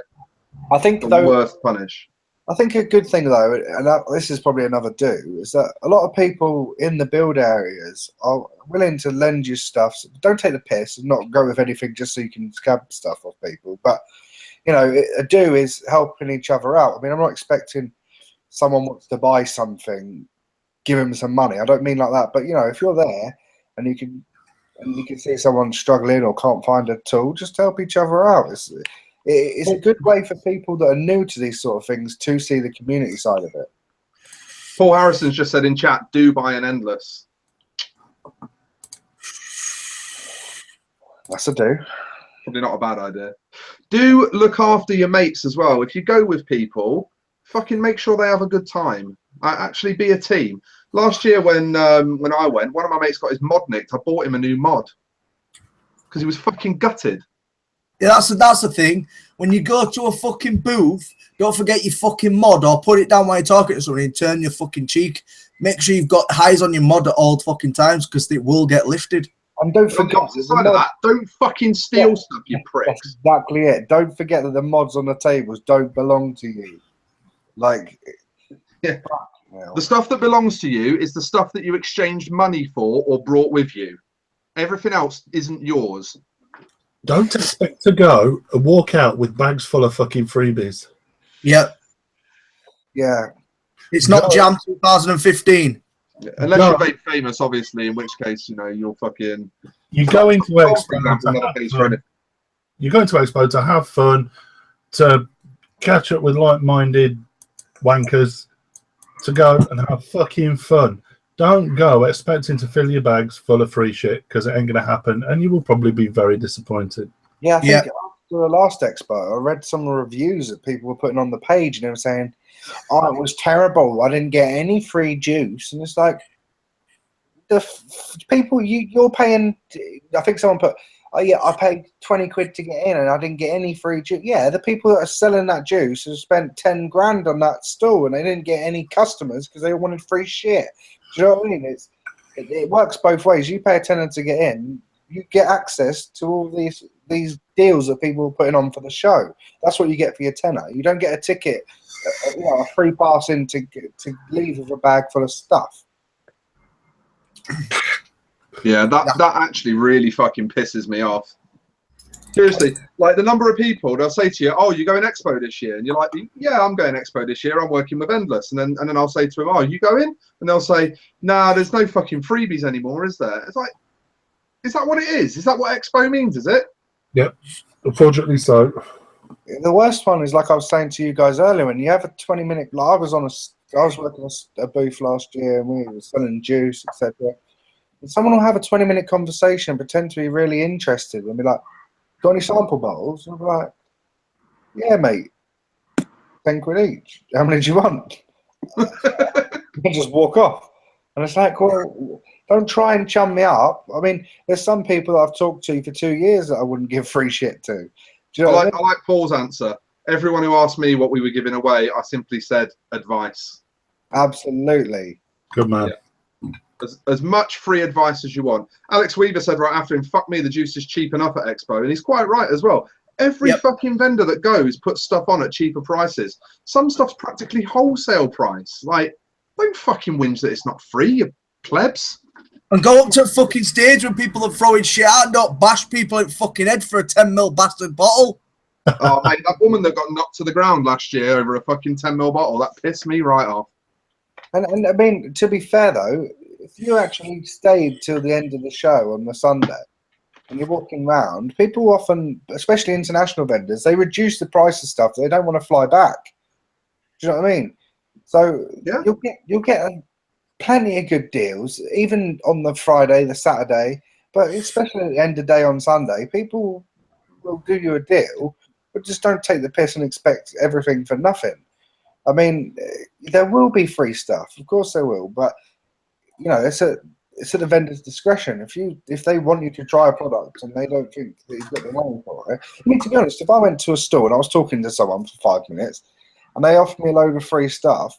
I think the worst punish. I think a good thing, though, and this is probably another do, is that a lot of people in the build areas are willing to lend you stuff. So don't take the piss and not go with anything just so you can scab stuff off people. But, a do is helping each other out. I mean, I'm not expecting someone wants to buy something, give him some money. I don't mean like that. But, if you're there and you can see someone struggling or can't find a tool, just help each other out. It's a good way for people that are new to these sort of things to see the community side of it. Paul Harrison's just said in chat, do buy an endless. That's a do. Probably not a bad idea. Do look after your mates as well. If you go with people, fucking make sure they have a good time. Actually be a team. Last year when I went, one of my mates got his mod nicked. I bought him a new mod because he was fucking gutted. Yeah, that's the thing. When you go to a fucking booth, don't forget your fucking mod or put it down while you're talking to someone and turn your fucking cheek. Make sure you've got highs on your mod at all fucking times because it will get lifted. And don't forget, don't fucking steal stuff, you pricks. That's exactly it. Don't forget that the mods on the tables don't belong to you. Yeah. The stuff that belongs to you is the stuff that you exchanged money for or brought with you. Everything else isn't yours. Don't expect to go and walk out with bags full of fucking freebies. Yep. Yeah. It's not Jam 2015. Yeah. Unless you're Vape famous, obviously, in which case, you're fucking... You go into Expo you go into Expo to have fun, to catch up with like-minded wankers, to go and have fucking fun. Don't go expecting to fill your bags full of free shit because it ain't going to happen and you will probably be very disappointed. Yeah, I think after the last Expo, I read some reviews that people were putting on the page and they were saying, oh, it was terrible. I didn't get any free juice. And it's like, the people you're paying, I think someone put, oh yeah, I paid 20 quid to get in and I didn't get any free juice. Yeah, the people that are selling that juice have spent 10 grand on that stall and they didn't get any customers because they wanted free shit. Do you know what I mean? It works both ways. You pay a tenner to get in, you get access to all these deals that people are putting on for the show. That's what you get for your tenner. You don't get a ticket, a free pass in to leave with a bag full of stuff. Yeah, that actually really fucking pisses me off. Seriously, like the number of people they'll say to you, "Oh, you going Expo this year?" And you're like, "Yeah, I'm going Expo this year. I'm working with Endless." And then I'll say to them, "Oh, you going?" And they'll say, "Nah, there's no fucking freebies anymore, is there?" It's like, is that what it is? Is that what Expo means? Is it? Yep, unfortunately so. The worst one is like I was saying to you guys earlier, when you have a 20-minute. Like I was working a booth last year, and we were selling juice, etc. And someone will have a 20-minute conversation and pretend to be really interested, and be like, "Got any sample bottles?" And I'll be like, "Yeah, mate, 10 quid each. How many do you want?" And just walk off. And it's like, well, don't try and chum me up. I mean, there's some people that I've talked to for 2 years that I wouldn't give free shit to. Do you know what I mean? I like Paul's answer. Everyone who asked me what we were giving away, I simply said advice. Absolutely. Good man. Yeah. As much free advice as you want. Alex Weaver said right after him, "Fuck me, the juice is cheap enough at Expo," and he's quite right as well. Every fucking vendor that goes puts stuff on at cheaper prices. Some stuff's practically wholesale price. Like, don't fucking whinge that it's not free, you plebs. And go up to a fucking stage when people are throwing shit out and don't bash people in fucking head for a 10ml bastard bottle. Oh, mate, that woman that got knocked to the ground last year over a fucking 10ml bottle, that pissed me right off. And I mean, to be fair though, if you actually stayed till the end of the show on the Sunday and you're walking around, people often, especially international vendors, they reduce the price of stuff. They don't want to fly back. Do you know what I mean? So Yeah. you'll get plenty of good deals, even on the Friday, the Saturday, but especially at the end of the day on Sunday, people will do you a deal, but just don't take the piss and expect everything for nothing. I mean, there will be free stuff, of course there will, but you know, it's at the vendor's discretion. If they want you to try a product and they don't think that you've got the money for it. I mean, to be honest, if I went to a store and I was talking to someone for 5 minutes and they offered me a load of free stuff,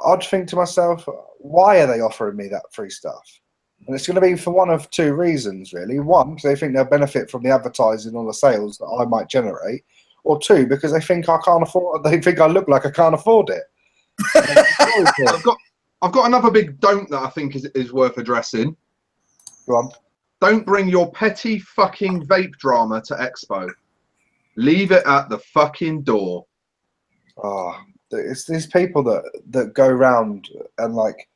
I'd think to myself, why are they offering me that free stuff? And it's going to be for one of two reasons, really. One, because they think they'll benefit from the advertising or the sales that I might generate, or two, because they think I can't afford. They think I look like I can't afford it. I've got another big don't that I think is worth addressing. Go on. Don't bring your petty fucking vape drama to Expo. Leave it at the fucking door. Oh, it's these people that go around and like,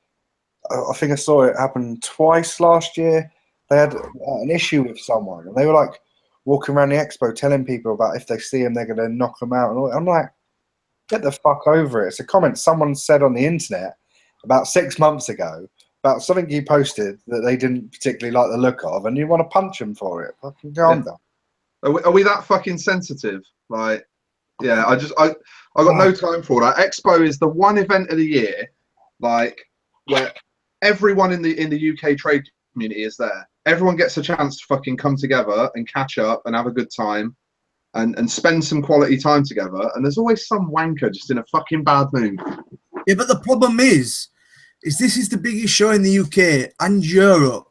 I think I saw it happen twice last year. They had an issue with someone and they were like walking around the Expo telling people about if they see them, they're going to knock them out. And all. I'm like, get the fuck over it. It's a comment someone said on the internet about 6 months ago about something you posted that they didn't particularly like the look of, and you want to punch them for it. Fucking calm down. Are we that fucking sensitive? Like, yeah, I got no time for that. Expo is the one event of the year, like, where everyone in the UK trade community is there. Everyone gets a chance to fucking come together and catch up and have a good time and spend some quality time together. And there's always some wanker just in a fucking bad mood. Yeah, but the problem is this is the biggest show in the UK and Europe.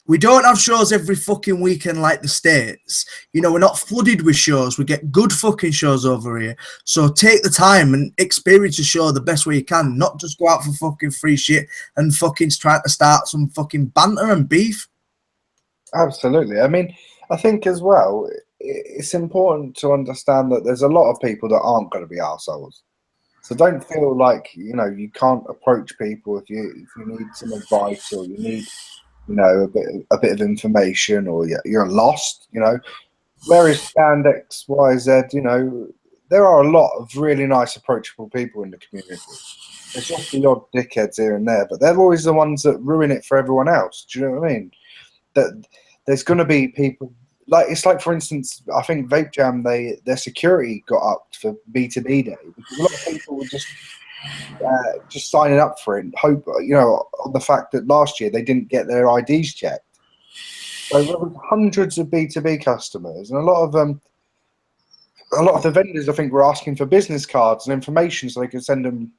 We don't have shows every fucking weekend like the States. You know, we're not flooded with shows. We get good fucking shows over here. So take the time and experience a show the best way you can, not just go out for fucking free shit and fucking try to start some fucking banter and beef. Absolutely. I mean, I think as well, it's important to understand that there's a lot of people that aren't going to be arseholes. So don't feel like, you know, you can't approach people if you need some advice or you need, you know, a bit of information, or you're lost, you know. Where is Stand X, Y, Z? You know, there are a lot of really nice, approachable people in the community. There's just the odd dickheads here and there, but they're always the ones that ruin it for everyone else. Do you know what I mean? That there's going to be people like, it's like, for instance, I think Vape Jam, their security got upped for B2B day because a lot of people were just signing up for it and hope, you know, on the fact that last year they didn't get their IDs checked. So there were hundreds of B2B customers, and a lot of the vendors, I think, were asking for business cards and information so they could send them,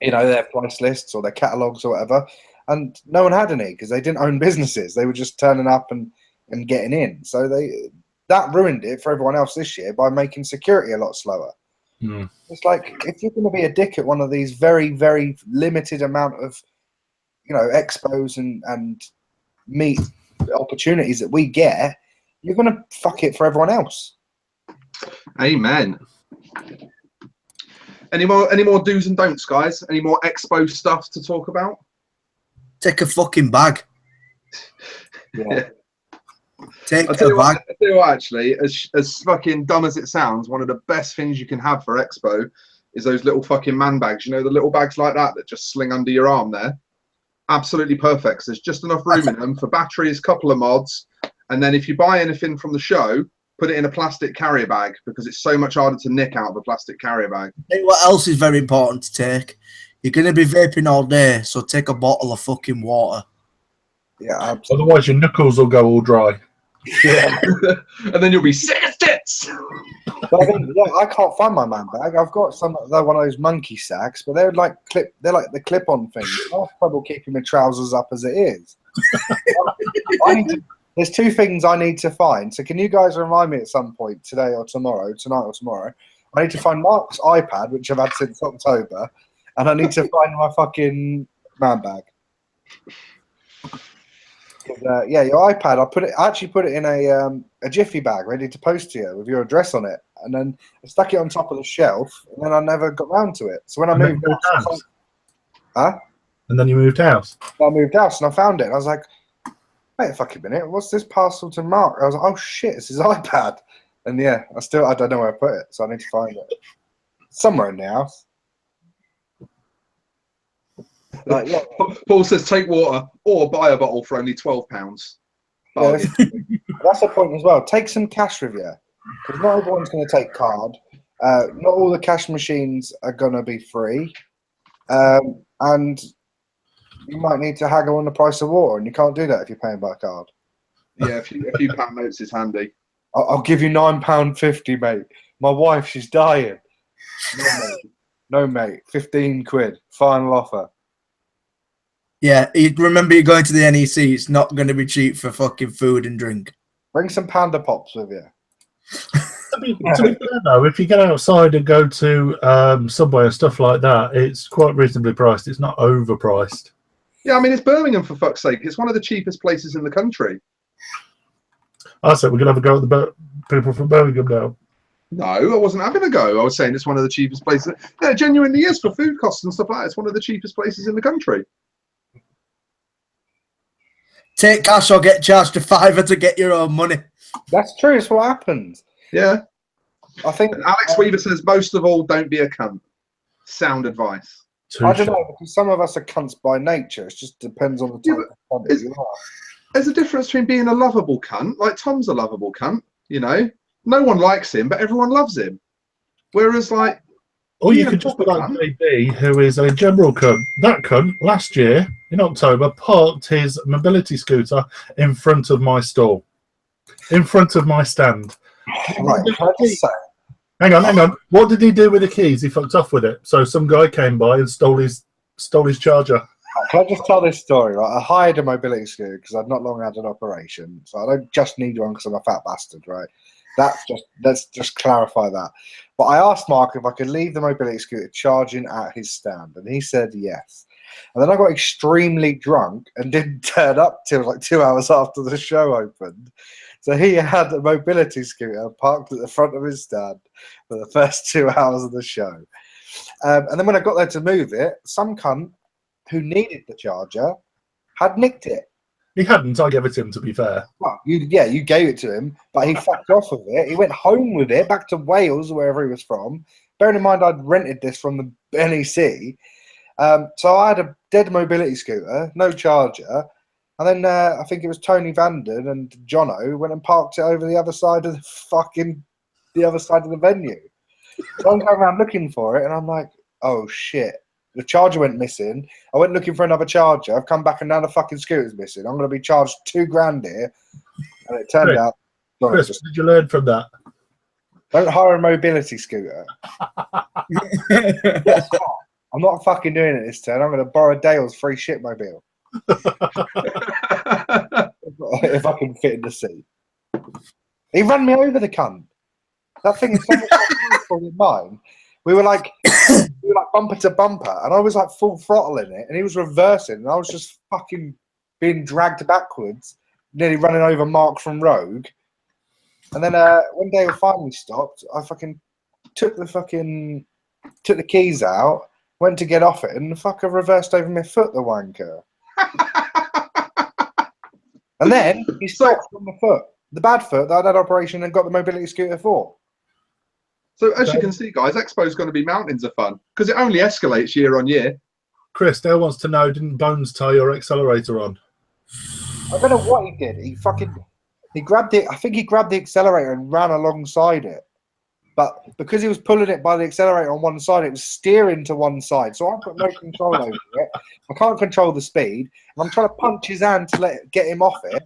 you know, their price lists or their catalogs or whatever. And no one had any because they didn't own businesses. They were just turning up and getting in. So that ruined it for everyone else this year by making security a lot slower. Mm. It's like, if you're going to be a dick at one of these very, very limited amount of, you know, expos and meet the opportunities that we get, you're going to fuck it for everyone else. Amen. Any more do's and don'ts, guys? Any more Expo stuff to talk about? Take a fucking bag. Yeah. Take I'll tell a you bag. what, actually, as fucking dumb as it sounds, one of the best things you can have for Expo is those little fucking man bags. You know, the little bags like that just sling under your arm there? Absolutely perfect. There's just enough room in them for batteries, couple of mods, and then if you buy anything from the show, put it in a plastic carrier bag because it's so much harder to nick out of a plastic carrier bag. Hey, what else is very important to take? You're going to be vaping all day, so take a bottle of fucking water. Yeah, absolutely. Otherwise, your knuckles will go all dry. Yeah. And then you'll be sick as tits. But I mean, yeah, I can't find my man bag. I've got they're one of those monkey sacks, but they're like the clip-on things. I have trouble keeping my trousers up as it is. There's two things I need to find. So can you guys remind me at some point tonight or tomorrow? I need to find Mark's iPad, which I've had since October, and I need to find my fucking man bag. Yeah, your iPad. I actually put it in a jiffy bag ready to post to you with your address on it, and then I stuck it on top of the shelf, and then I never got round to it. So when I moved house, And then you moved house. I moved house and I found it, and I was like, "Wait a fucking minute, what's this parcel to Mark?" I was like, "Oh shit, it's his iPad," and yeah, I don't know where I put it, so I need to find it somewhere in the house. Like, yeah. Paul says take water or buy a bottle for only £12. Yeah, that's the point as well. Take some cash with you, because not everyone's going to take card. Not all the cash machines are going to be free, and you might need to haggle on the price of water, and you can't do that if you're paying by card. Yeah, a few pound notes is handy. I'll give you £9.50, mate. My wife, she's dying. No, mate. 15 quid. Final offer. Yeah, remember you're going to the NEC. It's not going to be cheap for fucking food and drink. Bring some Panda Pops with you. To be fair, though, if you get outside and go to Subway and stuff like that, it's quite reasonably priced. It's not overpriced. Yeah, I mean, it's Birmingham, for fuck's sake. It's one of the cheapest places in the country. I said we're going to have a go at the people from Birmingham now. No, I wasn't having a go. I was saying it's one of the cheapest places. Yeah, it genuinely is for food costs and stuff like that. It's one of the cheapest places in the country. Take cash or get charged a £5 to get your own money. That's true. It's what happens. Yeah. I think And Alex Weaver says, most of all, don't be a cunt. Sound advice. I don't know, because some of us are cunts by nature. It just depends on the type of cunt you are. There's a difference between being a lovable cunt, like Tom's a lovable cunt, you know. No one likes him, but everyone loves him. Whereas, like, or you could just be like JB, who is a general cunt. That cunt, last year, in October, parked his mobility scooter in front of my stall. In front of my stand. Right, Hang on. What did he do with the keys? He fucked off with it. So some guy came by and stole his charger. Can I just tell this story? Right, I hired a mobility scooter because I'd not long had an operation, so I don't just need one because I'm a fat bastard, right? Let's just clarify that. But I asked Mark if I could leave the mobility scooter charging at his stand, and he said yes. And then I got extremely drunk and didn't turn up till like 2 hours after the show opened. So he had a mobility scooter parked at the front of his stand for the first 2 hours of the show. And then when I got there to move it, some cunt who needed the charger had nicked it. He hadn't. I gave it to him, to be fair. Well, you gave it to him, but he fucked off with it. He went home with it, back to Wales, wherever he was from. Bearing in mind, I'd rented this from the NEC. So I had a dead mobility scooter, no charger. And then I think it was Tony Vanden and Jono went and parked it over the other side of the venue. So I'm going around looking for it, and I'm like, oh shit. The charger went missing. I went looking for another charger. I've come back and now the fucking scooter's missing. I'm going to be charged $2,000 here. And it turned out... Chris, what did you learn from that? Don't hire a mobility scooter. I'm not fucking doing it this turn. I'm going to borrow Dale's free shitmobile. If I can fit in the seat. He ran me over, the cunt. That thing is so much more powerful than mine. We were like bumper to bumper, and I was like full throttle in it, and he was reversing, and I was just fucking being dragged backwards, nearly running over Mark from Rogue. And then one day we finally stopped. I fucking took the keys out, went to get off it, and the fucker reversed over my foot, the wanker. And then he stopped on the foot, the bad foot that I'd had operation and got the mobility scooter for. So as you can see, guys, Expo is going to be mountains of fun because it only escalates year on year. Chris, Dale wants to know, didn't Bones tie your accelerator on? I don't know what he did. He grabbed it. I think he grabbed the accelerator and ran alongside it. But because he was pulling it by the accelerator on one side, it was steering to one side. So I've got no control over it. I can't control the speed. And I'm trying to punch his hand to get him off it.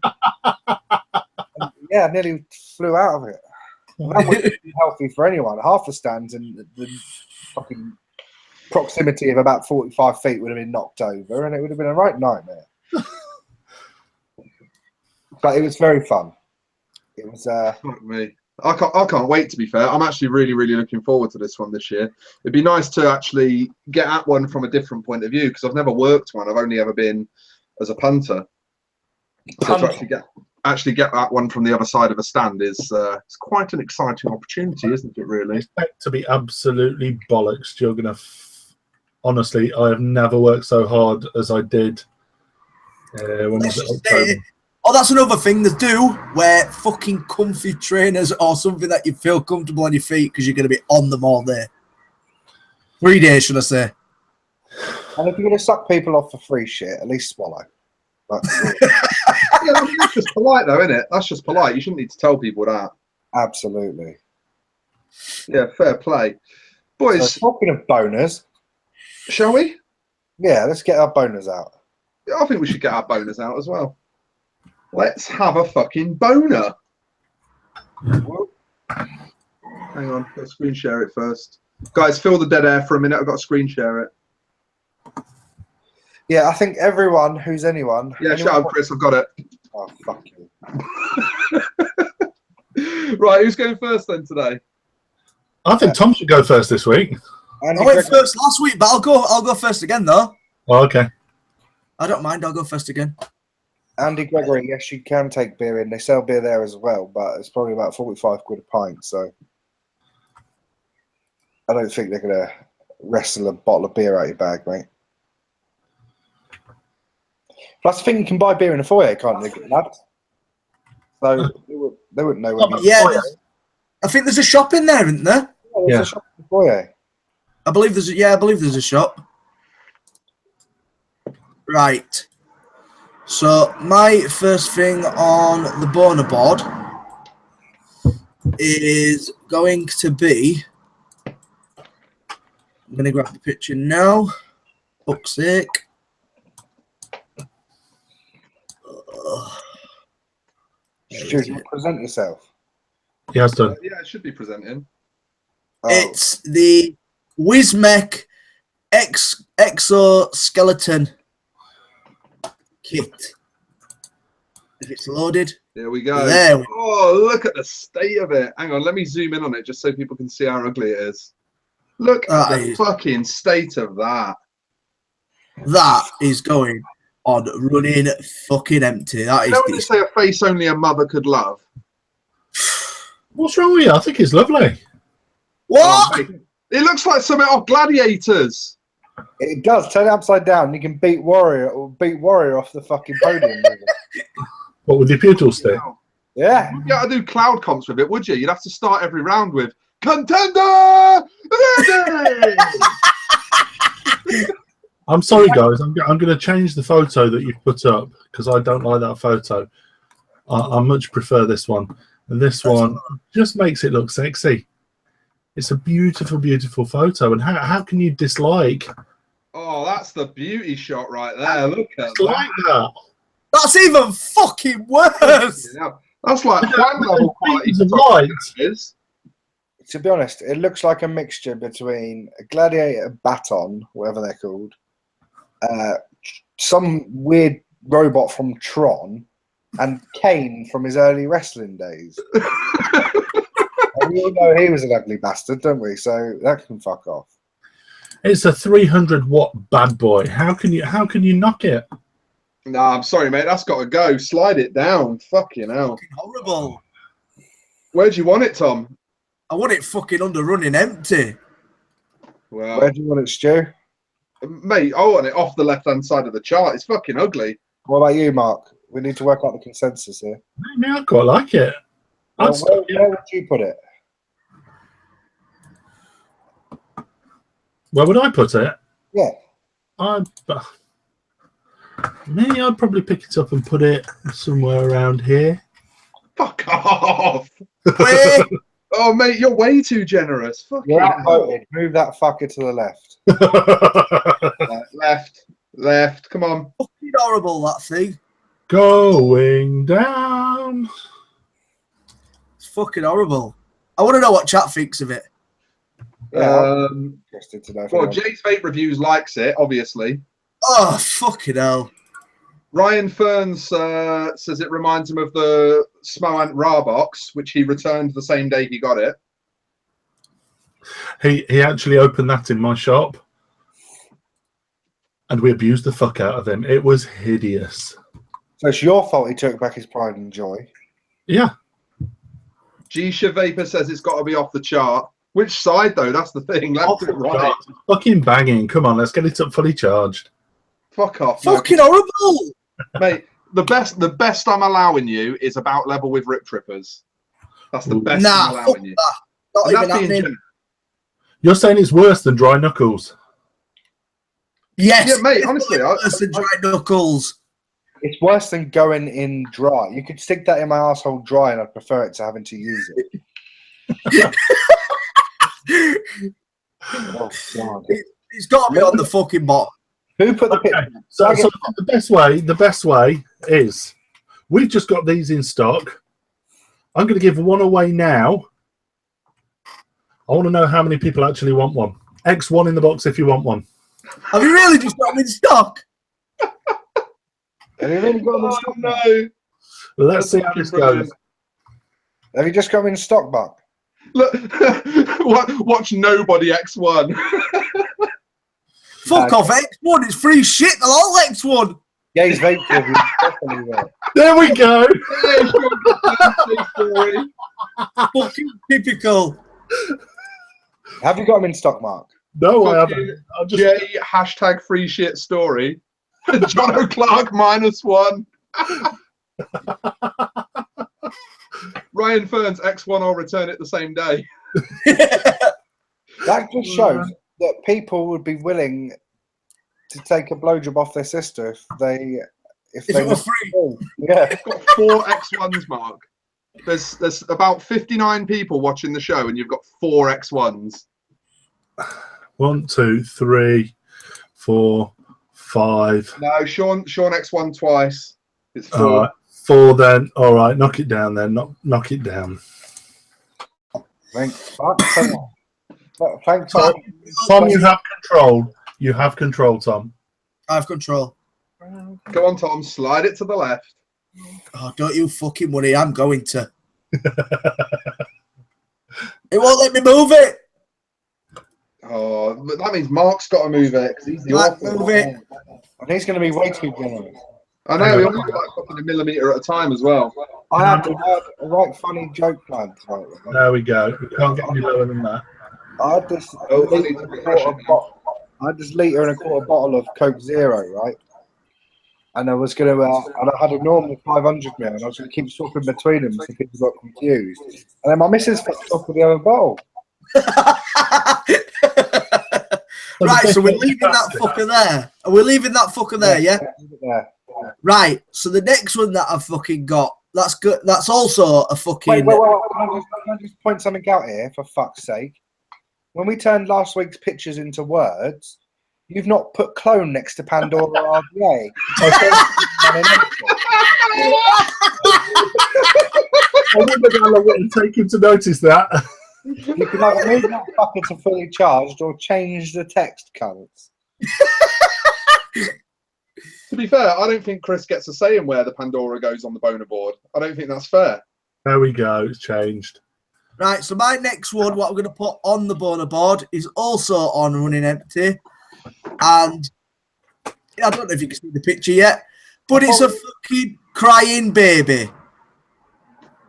And, yeah, I nearly flew out of it. And that wouldn't be healthy for anyone. Half the stands in the fucking proximity of about 45 feet would have been knocked over, and it would have been a right nightmare. But it was very fun. It was. Fuck me. I can't wait, to be fair. I'm actually really, really looking forward to this one this year. It'd be nice to actually get at one from a different point of view because I've never worked one. I've only ever been as a punter. So to actually get that one from the other side of a stand is it's quite an exciting opportunity, isn't it, really? Expect to be absolutely bollocks. You're going to... Honestly, I have never worked so hard as I did when was it October? Oh, that's another thing they do. Wear fucking comfy trainers or something that you feel comfortable on your feet because you're going to be on them all day. 3 days, should I say? And if you're going to suck people off for free shit, at least swallow. But, Yeah, I mean, that's just polite, though, isn't it? That's just polite. You shouldn't need to tell people that. absolutely. Yeah, fair play, boys. So talking of boners, Shall we? yeah, let's get our boners out. Yeah, I think we should get our boners out as well. Let's have a fucking boner. Hang on, got to screen share it first. Guys, fill the dead air for a minute. I've got to screen share it. Yeah, I think everyone who's anyone. Yeah, shout out, Chris. I've got it. Oh, fuck you. Right, who's going first then today? I think Tom should go first this week. And I went first last week, but I'll go first again though. Oh, okay. I don't mind. I'll go first again. Andy Gregory, yes, you can take beer in. They sell beer there as well, but it's probably about 45 quid a pint. So I don't think they're going to wrestle a bottle of beer out your bag, mate. Plus, I think you can buy beer in the foyer, can't you, lads? So they wouldn't know when. Yeah, I think there's a shop in there, isn't there? Yeah, there's a shop in the foyer. I believe there's a shop. Right. So my first thing on the boner board is going to be. I'm going to grab the picture now. Fuck's sake. Should you present yourself? He has done. Yeah, it should be presenting. Oh, It's the Wismec exoskeleton kit. If it's loaded. There we go. There we Oh, look at the state of it. Hang on, let me zoom in on it just so people can see how ugly it is. Look at the fucking state of that. That is going on running fucking empty. That You know when they is say a face only a mother could love? What's wrong with you? I think it's lovely. what? Oh, mate, it looks like something off Gladiators. it does. Turn it upside down. You can beat Warrior off the fucking podium. What with your pupil stick? Yeah. You'd have to do cloud comps with it, would you? You'd have to start every round with Contender Ready! I'm sorry, guys. I'm going to change the photo that you've put up because I don't like that photo. I much prefer this one. And this one just makes it look sexy. It's a beautiful, beautiful photo. And how can you dislike? Oh, that's the beauty shot right there. Look at Dislike that. That's even fucking worse. Yeah, that's like one level quality. Of light. To be honest, it looks like a mixture between a gladiator baton, whatever they're called, some weird robot from Tron, and Kane from his early wrestling days. And we all know he was an ugly bastard, don't we? So that can fuck off. It's a 300 watt bad boy. How can you knock it? Nah, I'm sorry, mate. That's got to go. Slide it down. Fucking hell. Fucking horrible. Where do you want it, Tom? I want it fucking under running empty. Well, Where do you want it, Stu? mate, I want it off the left-hand side of the chart. It's fucking ugly. What about you, Mark? We need to work out the consensus here. Maybe I quite like it. Where would you put it? Where would I put it? Yeah. Me, I'd probably pick it up and put it somewhere around here. Fuck off. Wait. Oh, mate, you're way too generous. Fucking You're hell. outvoted. Move that fucker to the left. Left. Come on. Fucking horrible, that thing. Going down. It's fucking horrible. I want to know what chat thinks of it. Yeah, interested to know. Well, Jay's Vape Reviews likes it, obviously. Oh, fucking hell. Ryan Ferns says it reminds him of the Smoant Ra box, which he returned the same day he got it. He actually opened that in my shop, and we abused the fuck out of him. It was hideous. So it's your fault he took back his pride and joy. Yeah. G-Sha Vapor says it's got to be off the chart. Which side, though? That's the thing. Left or right? Fucking banging. Come on, let's get it up fully charged. Fuck off. Fucking horrible. Mate, the best I'm allowing you is about level with Rip Trippers. That's the best I'm Nah, fuck allowing you. that. Not And even that's being happening. generous. You're saying it's worse than dry knuckles? Yes. Yeah, mate, it's honestly, worse than dry knuckles. It's worse than going in dry. You could stick that in my asshole dry, and I'd prefer it to having to use it. Oh, God. It's got to be on the fucking bottom. Who put the Okay, picture? so the best way is we've just got these in stock. I'm going to give one away now. I want to know how many people actually want one. X1 in the box if you want one. Have you really just got them in stock? Have you really got them in Oh, stock? no. Let's see how this goes. Have you just got them in stock, Mark? Look, watch nobody X1. Fuck off, X1. It's free shit. They'll all X1. Yeah, he's vape review. Definitely there. There we go. Fucking typical. Have you got them in stock, Mark? No, I haven't. I'll just... J hashtag free shit story. John O'Clark -1. Ryan Ferns X1 will return it the same day. That just shows that people would be willing to take a blowjob off their sister if they it was free. Yeah. You've got 4 X1s, Mark. There's about 59 people watching the show, and you've got 4 X1s. 1, 2, 3, 4, 5. No, Sean X1 twice. It's 4. All right, 4 then. All right, knock it down then. Knock it down. Thanks, Tom. Tom, you have control. You have control, Tom. I have control. Go on, Tom. Slide it to the left. Oh, don't you fucking worry. I'm going to. It won't let me move it. Oh, but that means Mark's got to move it because he's the Mark, author. move it. And he's going to be way too generous. I know, we only got like fucking a millimetre at a time as well. I had a right funny joke planned tonight. There we go. We can't get any lower than that. I had this Oh, I litre need to and a refresh quarter it. I had this litre and a quarter bottle of Coke Zero, right? And I was going to, and I had a normal 500 ml, and I was going to keep swapping between them so people got confused. And then my missus fucked off with the other bottle. Right, so we're leaving that fucker there. Are we leaving that fucker there, yeah? Yeah. Right, so the next one that I've fucking got, that's good. That's also a fucking... Wait. Can I just point something out here, for fuck's sake? When we turned last week's pictures into words, you've not put clone next to Pandora RDA. I wonder how long it would take him to notice that. You can either move that fucker to fully charged or change the text colours. To be fair, I don't think Chris gets a say in where the Pandora goes on the boner board. I don't think that's fair. There we go. It's changed. Right, so my next one, what I'm going to put on the boner board, is also on running empty. And I don't know if you can see the picture yet, But it's a fucking crying baby.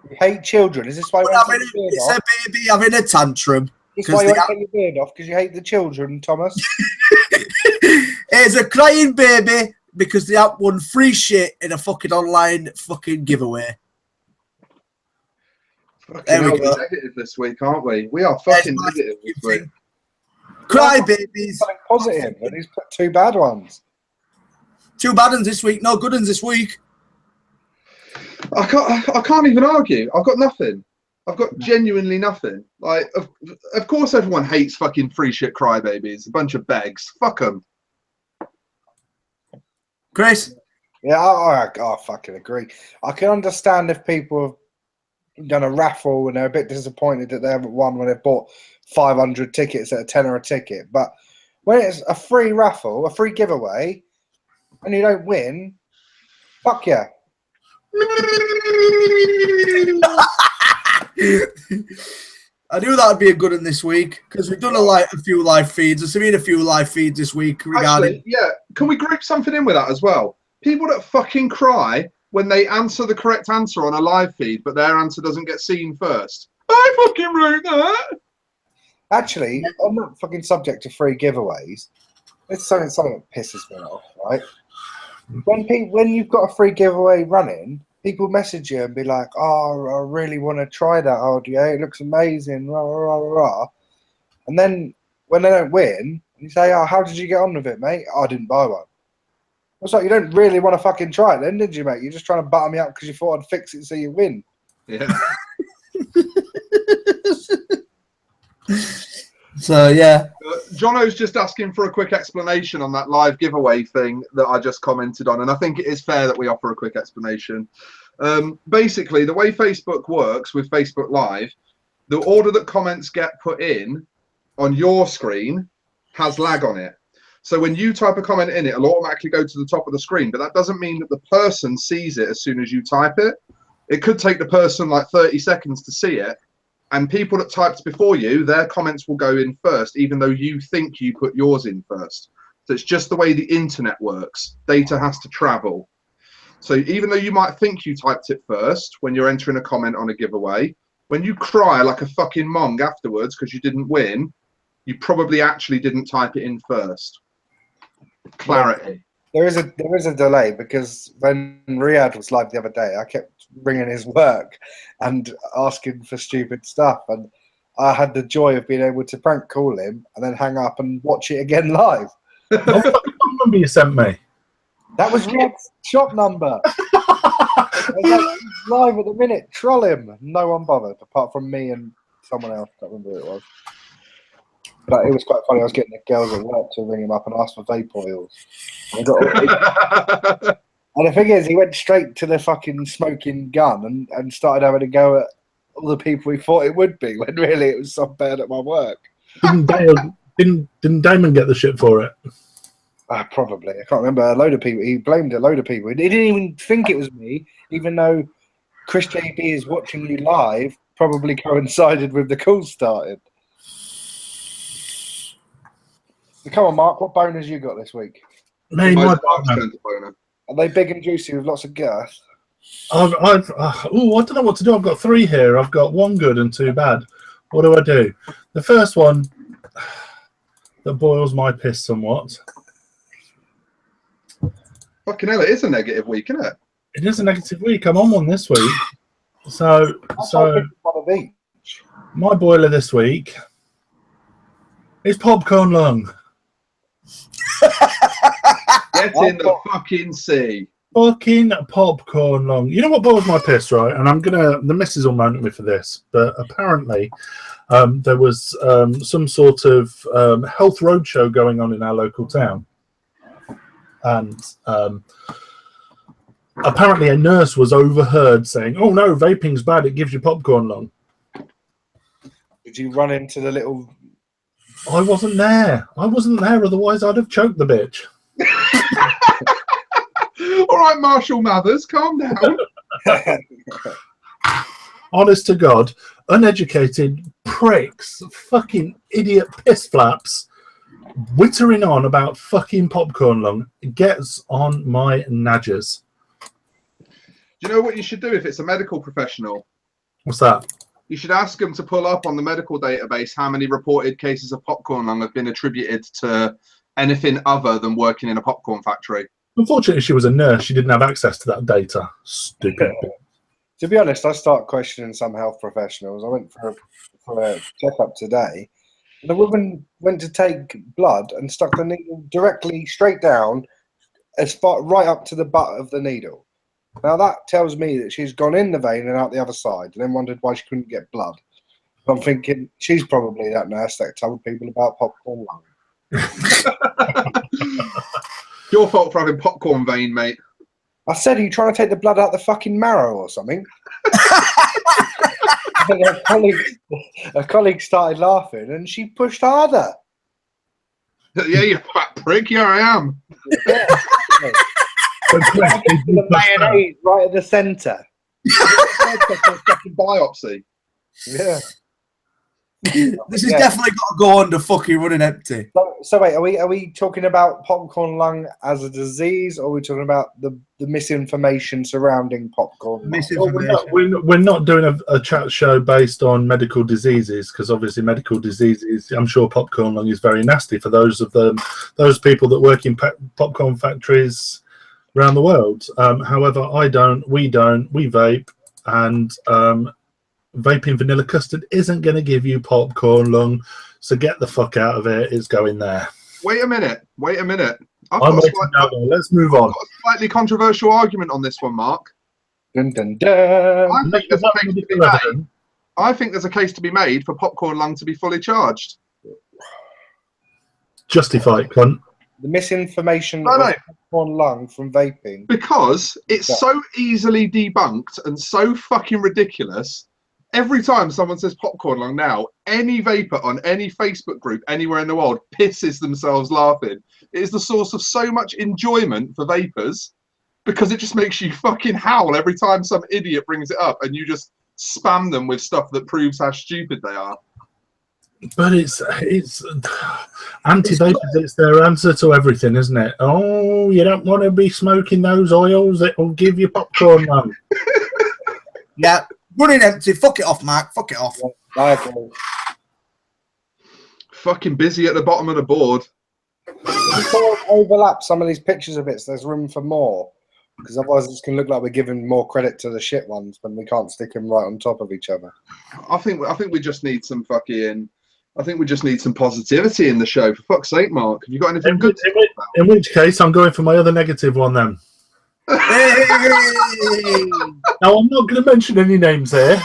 You hate children. Is this why you want to take your beard It's off? a baby having a tantrum. Is this why you want to take your beard off? Because you hate the children, Thomas? It's a crying baby because they have won free shit in a fucking online fucking giveaway. Fucking There we hell, go. we're negative this week, aren't we? We are fucking That's my negative this fucking week. Cry babies. Something positive, and he's put 2 bad ones. 2 bad ones this week, no good ones this week. I can't even argue. I've got nothing. I've got genuinely nothing. Like, of course, everyone hates fucking free shit crybabies. A bunch of begs. Fuck them. Chris? Yeah, I fucking agree. I can understand if people have done a raffle and they're a bit disappointed that they haven't won when they've bought 500 tickets at a tenner a ticket. But when it's a free raffle, a free giveaway, and you don't win, fuck yeah. I knew that would be a good one this week because we've done a few live feeds. There's been a few live feeds this week regarding. Actually, yeah, can we group something in with that as well? People that fucking cry when they answer the correct answer on a live feed, but their answer doesn't get seen first. I fucking wrote that. Actually, on that fucking subject of free giveaways, it's something that pisses me off, right? When you've got a free giveaway running, people message you and be like, "Oh, I really want to try that audio. It looks amazing." Rah, rah, rah, rah. And then when they don't win, you say, "Oh, how did you get on with it, mate?" "Oh, I didn't buy one." It's like you don't really want to fucking try it, then, did you, mate? You're just trying to butter me up because you thought I'd fix it so you win. Yeah. So yeah, Jono's just asking for a quick explanation on that live giveaway thing that I just commented on, and I think it is fair that we offer a quick explanation. Basically, the way Facebook works with Facebook Live, the order that comments get put in on your screen has lag on it. So when you type a comment in, it'll automatically go to the top of the screen, but that doesn't mean that the person sees it as soon as you type it. It could take the person like 30 seconds to see it. And people that typed before you, their comments will go in first, even though you think you put yours in first. So it's just the way the internet works. Data has to travel. So even though you might think you typed it first when you're entering a comment on a giveaway, when you cry like a fucking mong afterwards because you didn't win, you probably actually didn't type it in first. Clarity. There is a delay because when Riyadh was live the other day, I kept ringing his work and asking for stupid stuff, and I had the joy of being able to prank call him and then hang up and watch it again live. What number you sent me? That was Riyadh's shop number. He's live at the minute. Troll him. No one bothered apart from me and someone else. I can't remember who it was. But it was quite funny. I was getting the girls at work to ring him up and ask for vape oils. And the thing is, he went straight to the fucking smoking gun and started having a go at all the people he thought it would be, when really it was so bad at my work. Didn't Damon get the shit for it? Probably. I can't remember. A load of people. He blamed a load of people. He didn't even think it was me, even though Chris JB is watching you live, probably coincided with the call started. So come on, Mark. What boners you got this week? Mate, my boner. Are they big and juicy with lots of girth? I don't know what to do. I've got 3 here. I've got 1 good and 2 bad. What do I do? The first one that boils my piss somewhat. Fucking hell, it is a negative week, isn't it? It is a negative week. I'm on one this week. So one of each. My boiler this week is popcorn lung. Get in the fucking sea. Fucking popcorn lung. You know what boils my piss, right? And the missus will moan at me for this, but apparently there was some sort of health roadshow going on in our local town. And apparently a nurse was overheard saying, "Oh no, vaping's bad, it gives you popcorn lung." Did you run into the little... I wasn't there, otherwise I'd have choked the bitch. All right, Marshall Mathers, calm down. Honest to God, uneducated pricks, fucking idiot piss flaps, wittering on about fucking popcorn lung gets on my nadgers. Do you know what you should do if it's a medical professional? What's that? You should ask them to pull up on the medical database how many reported cases of popcorn lung have been attributed to anything other than working in a popcorn factory. Unfortunately, she was a nurse. She didn't have access to that data. Stupid. To be honest, I start questioning some health professionals. I went for a checkup today, and the woman went to take blood and stuck the needle directly straight down, as far right up to the butt of the needle. Now that tells me that she's gone in the vein and out the other side, and then wondered why she couldn't get blood. I'm thinking she's probably that nurse that told people about popcorn lung. Your fault for having popcorn vein, mate. I said, are you trying to take the blood out the fucking marrow or something? And her colleague started laughing, and she pushed harder. Yeah, you fat prick. Here I am. Yeah. The mayonnaise right at the centre. Fucking biopsy. Yeah. This has definitely got to go under fucking running empty. So wait, are we talking about popcorn lung as a disease, or are we talking about the misinformation surrounding popcorn lung? Misinformation. We're not doing a chat show based on medical diseases, because obviously medical diseases, I'm sure popcorn lung is very nasty for those people that work in popcorn factories around the world. However, we vape, and vaping vanilla custard isn't going to give you popcorn lung, so get the fuck out of it. It's going there. Wait a minute. I'm waiting now, though. Let's move on. I've got a slightly controversial argument on this one, Mark. Dun, dun, dun. I think there's a case to be made for popcorn lung to be fully charged. Justify it, cunt. The misinformation No. of popcorn lung from vaping. Because it's so easily debunked and so fucking ridiculous. Every time someone says popcorn lung now, any vapor on any Facebook group anywhere in the world pisses themselves laughing. It is the source of so much enjoyment for vapors, because it just makes you fucking howl every time some idiot brings it up, and you just spam them with stuff that proves how stupid they are. But it's anti-vapors. It's their answer to everything, isn't it? Oh, you don't want to be smoking those oils. It will give you popcorn lung. Yeah, running empty. Fuck it off, Mark. Fuck it off. I agree. Fucking busy at the bottom of the board. Before I overlap some of these pictures a bit, so there's room for more. Because otherwise it's going to look like we're giving more credit to the shit ones when we can't stick them right on top of each other. I think we just need some fucking... I think we just need some positivity in the show. For fuck's sake, Mark. Have you got anything good to talk about? In which case, I'm going for my other negative one then. Hey! Now, I'm not going to mention any names here.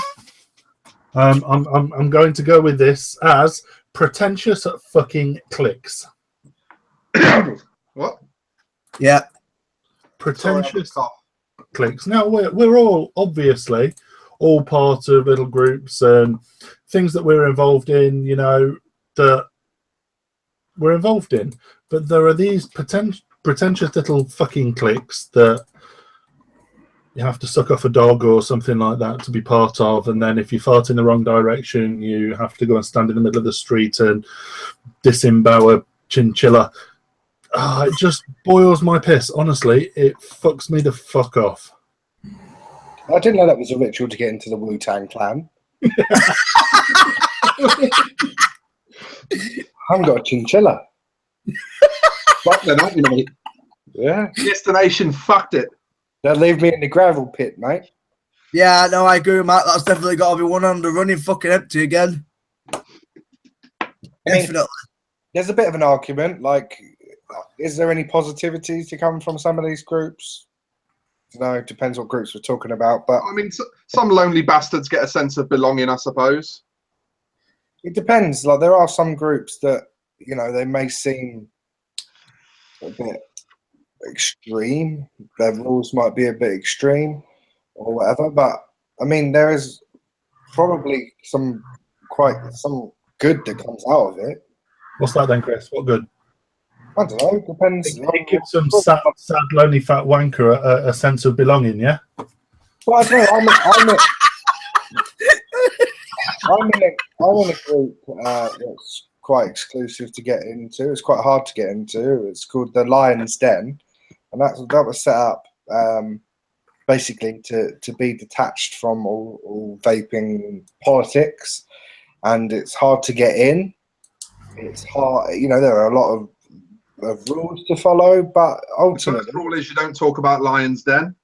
I'm going to go with this as pretentious fucking clicks. What? Yeah. Pretentious clicks. Now, we're all obviously all part of little groups and things that we're involved in, that we're involved in. But there are these pretentious little fucking cliques that you have to suck off a dog or something like that to be part of. And then if you fart in the wrong direction, you have to go and stand in the middle of the street and disembowel a chinchilla. It just boils my piss. Honestly, it fucks me the fuck off. I didn't know that was a ritual to get into the Wu-Tang Clan. I haven't got a chinchilla. Fuck then, haven't you, mate? Yeah. Destination fucked it. They'll leave me in the gravel pit, mate. Yeah, no, I agree with Matt. That's definitely got to be one on the running fucking empty again. Definitely. There's a bit of an argument. Like, is there any positivity to come from some of these groups? No, it depends what groups we're talking about. But I mean, some lonely bastards get a sense of belonging, I suppose. It depends. Like, there are some groups that, they may seem a bit extreme. Their rules might be a bit extreme or whatever. But, I mean, there is probably some good that comes out of it. What's that then, Chris? What good? I don't know. It depends. It gives some sad, lonely, fat wanker a sense of belonging, yeah? Well, I don't know. I'm in a group that's quite exclusive to get into. It's quite hard to get into. It's called the Lion's Den, and that was set up basically to be detached from all vaping politics, and it's hard to get in. It's hard, there are a lot of rules to follow, but The ultimately, first rule is you don't talk about Lion's Den.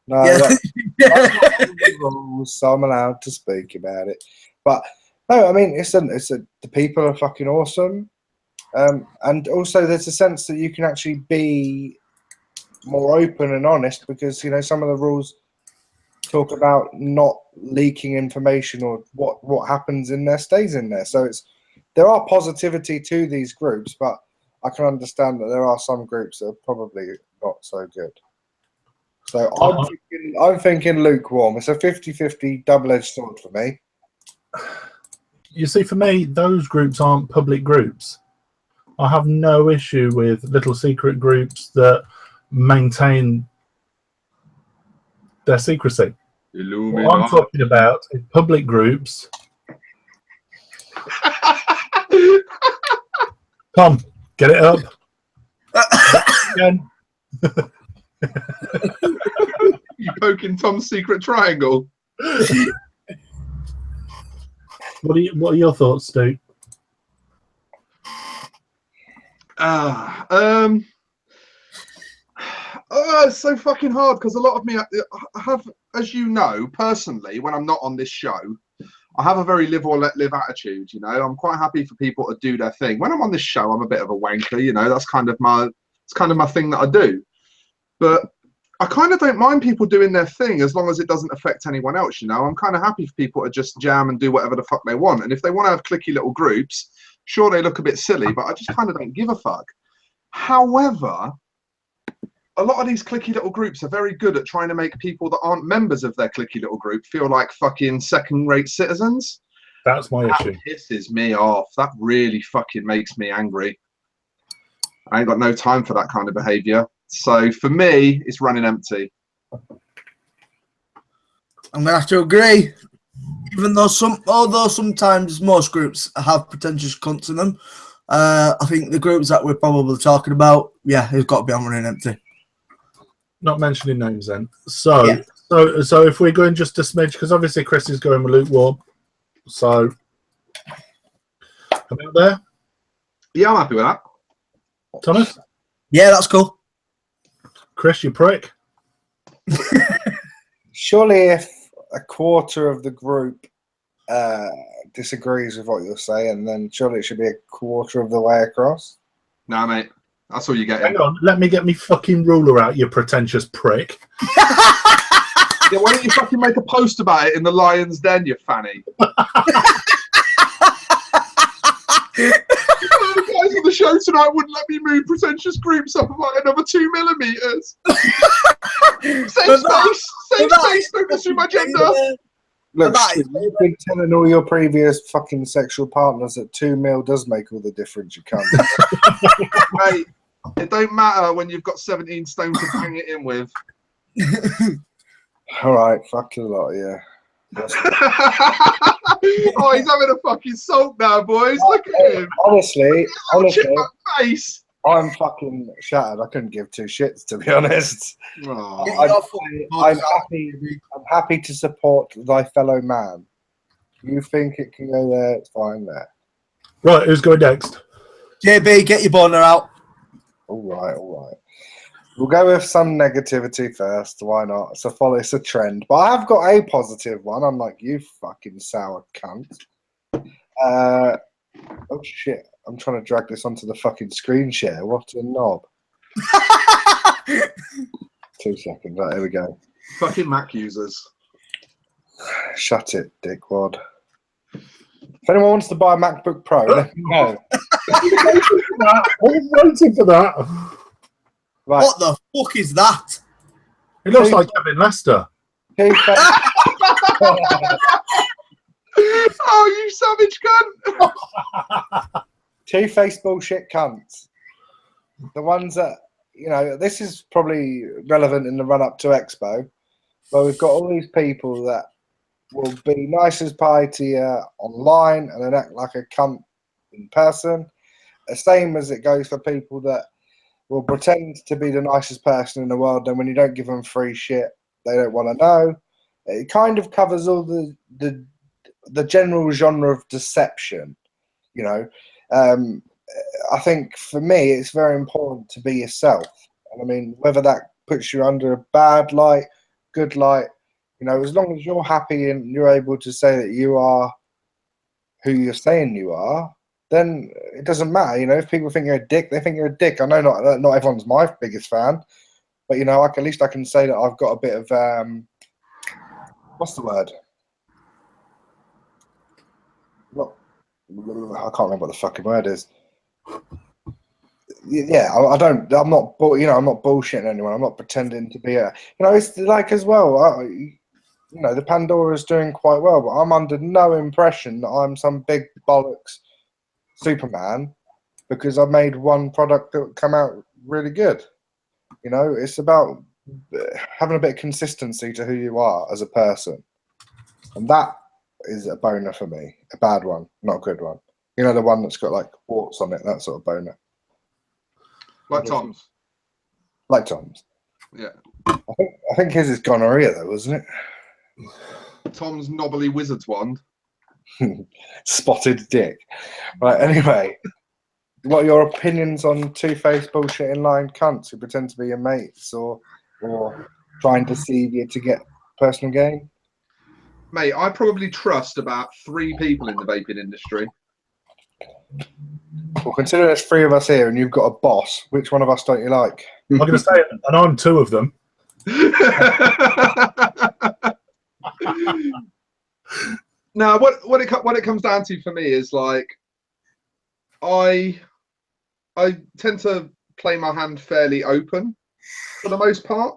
no, that's not the rules, so I'm allowed to speak about it. But no, I mean, the people are fucking awesome, and also there's a sense that you can actually be more open and honest because some of the rules talk about not leaking information, or what happens in there stays in there. So there are positivity to these groups, but I can understand that there are some groups that are probably not so good. So I'm thinking lukewarm. It's a 50-50 double-edged sword for me. You see, for me, those groups aren't public groups. I have no issue with little secret groups that maintain their secrecy. What I'm talking about is public groups. Tom, get it up. Again. You poking Tom's secret triangle. What are your thoughts, Stu? It's so fucking hard because a lot of me, I have, as you know, personally, when I'm not on this show, I have a very live or let live attitude. I'm quite happy for people to do their thing. When I'm on this show, I'm a bit of a wanker. That's kind of my thing that I do. But I kind of don't mind people doing their thing as long as it doesn't affect anyone else. I'm kind of happy for people to just jam and do whatever the fuck they want. And if they want to have clicky little groups, sure, they look a bit silly, but I just kind of don't give a fuck. However, a lot of these clicky little groups are very good at trying to make people that aren't members of their clicky little group feel like fucking second-rate citizens. That's my issue. That pisses me off. That really fucking makes me angry. I ain't got no time for that kind of behaviour. So for me, it's running empty. I'm gonna have to agree. Even though sometimes most groups have pretentious cunts in them, I think the groups that we're probably talking about, it's got to be on running empty. Not mentioning names then. So if we're going just a smidge, because obviously Chris is going with lukewarm. So about there? Yeah, I'm happy with that. Thomas? Yeah, that's cool. Chris, you prick. Surely if a quarter of the group disagrees with what you're saying, then surely it should be a quarter of the way across. Nah, mate. That's all you get. Hang on, let me get me fucking ruler out, you pretentious prick. Yeah, why don't you fucking make a post about it in the Lion's Den, you fanny? The guys on the show tonight wouldn't let me move pretentious groups up about another 2 millimeters. Same space, don't assume my gender. Look, you've been telling all your previous fucking sexual partners that 2 mil does make all the difference. You can't. Mate, it don't matter when you've got 17 stone to bring it in with. All right, fuck a lot, yeah. Oh, he's having a fucking sulk now, boys. Look at him. Honestly, Face. I'm fucking shattered. I couldn't give two shits, to be honest. Oh. I'm happy to support thy fellow man. You think it can go there? It's fine there. Right, who's going next? JB, get your boner out. All right. We'll go with some negativity first. Why not? It's a trend. But I have got a positive one. I'm like, you fucking sour cunt. Oh shit. I'm trying to drag this onto the fucking screen share. What a knob. 2 seconds. Right, here we go. Fucking Mac users. Shut it, dickwad. If anyone wants to buy a MacBook Pro, let me know. I was waiting for that. Right. What the fuck is that? It looks like Kevin Lester. Oh, you savage cunt. Two-faced bullshit cunts. The ones that, this is probably relevant in the run-up to Expo, where we've got all these people that will be nice as pie to you online and then act like a cunt in person. The same as it goes for people that will pretend to be the nicest person in the world, and when you don't give them free shit, they don't want to know. It kind of covers all the general genre of deception, you know. I think for me, it's very important to be yourself. And I mean, whether that puts you under a bad light, good light, you know, as long as you're happy and you're able to say that you are who you're saying you are, then it doesn't matter. You know, if people think you're a dick, they think you're a dick. I know not everyone's my biggest fan, but you know, at least I can say that I've got a bit of what's the word? I can't remember what the fucking word is. Yeah, I'm not bullshitting anyone. I'm not pretending to be it's like as well. You know, the Pandora is doing quite well, but I'm under no impression that I'm some big bollocks Superman because I made one product that come out really good. You know, it's about having a bit of consistency to who you are as a person, and that is a boner for me. A bad one, not a good one. You know, the one that's got like warts on it, that sort of boner. Like Tom's. Like Tom's. Yeah. I think his is gonorrhea though, wasn't it? Tom's knobbly wizard's wand. Spotted dick. Right, anyway. What are your opinions on two-faced bullshitting lying cunts who pretend to be your mates or try and deceive you to get personal gain? Mate, I probably trust about 3 people in the vaping industry. Well, considering there's 3 of us here and you've got a boss, which one of us don't you like? I'm going to say it, and I'm 2 of them. Now, what it comes down to for me is like, I tend to play my hand fairly open for the most part,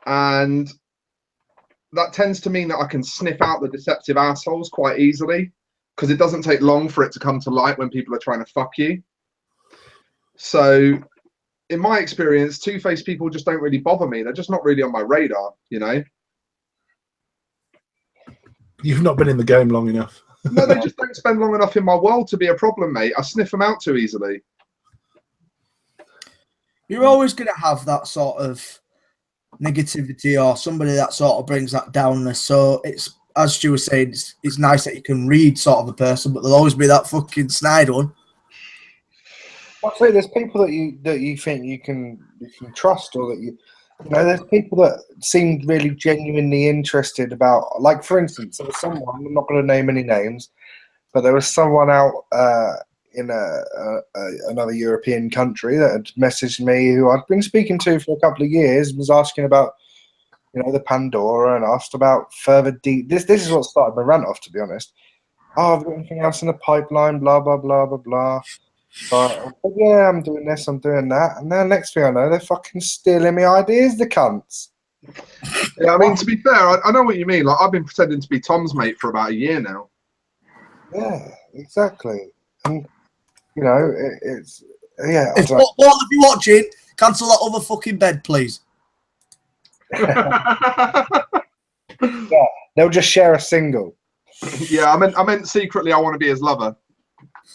and that tends to mean that I can sniff out the deceptive assholes quite easily because it doesn't take long for it to come to light when people are trying to fuck you. So, in my experience, two-faced people just don't really bother me. They're just not really on my radar, you know. You've not been in the game long enough. No, they just don't spend long enough in my world to be a problem, mate. I sniff them out too easily. You're always going to have that sort of negativity or somebody that sort of brings that downness. So it's, as Stu was saying, it's nice that you can read sort of a person, but there'll always be that fucking snide one. I'd say there's people that you think you can trust, or that you know, there's people that seem really genuinely interested about, like, for instance, there was someone, I'm not going to name any names, but there was someone out in another European country that had messaged me, who I'd been speaking to for a couple of years, was asking about, you know, the Pandora, and asked about further this is what started my rant off, to be honest. Oh, have you got anything else in the pipeline? Blah, blah, blah, blah, blah. So, yeah, I'm doing this, I'm doing that. And then next thing I know, they're fucking stealing me ideas, the cunts. Yeah, I mean, to be fair, I know what you mean. Like, I've been pretending to be Tom's mate for about a year now. Yeah, exactly. And, you know, it's, yeah. If what if you're watching, cancel that other fucking bed, please. Yeah, they'll just share a single. Yeah, I meant secretly I want to be his lover.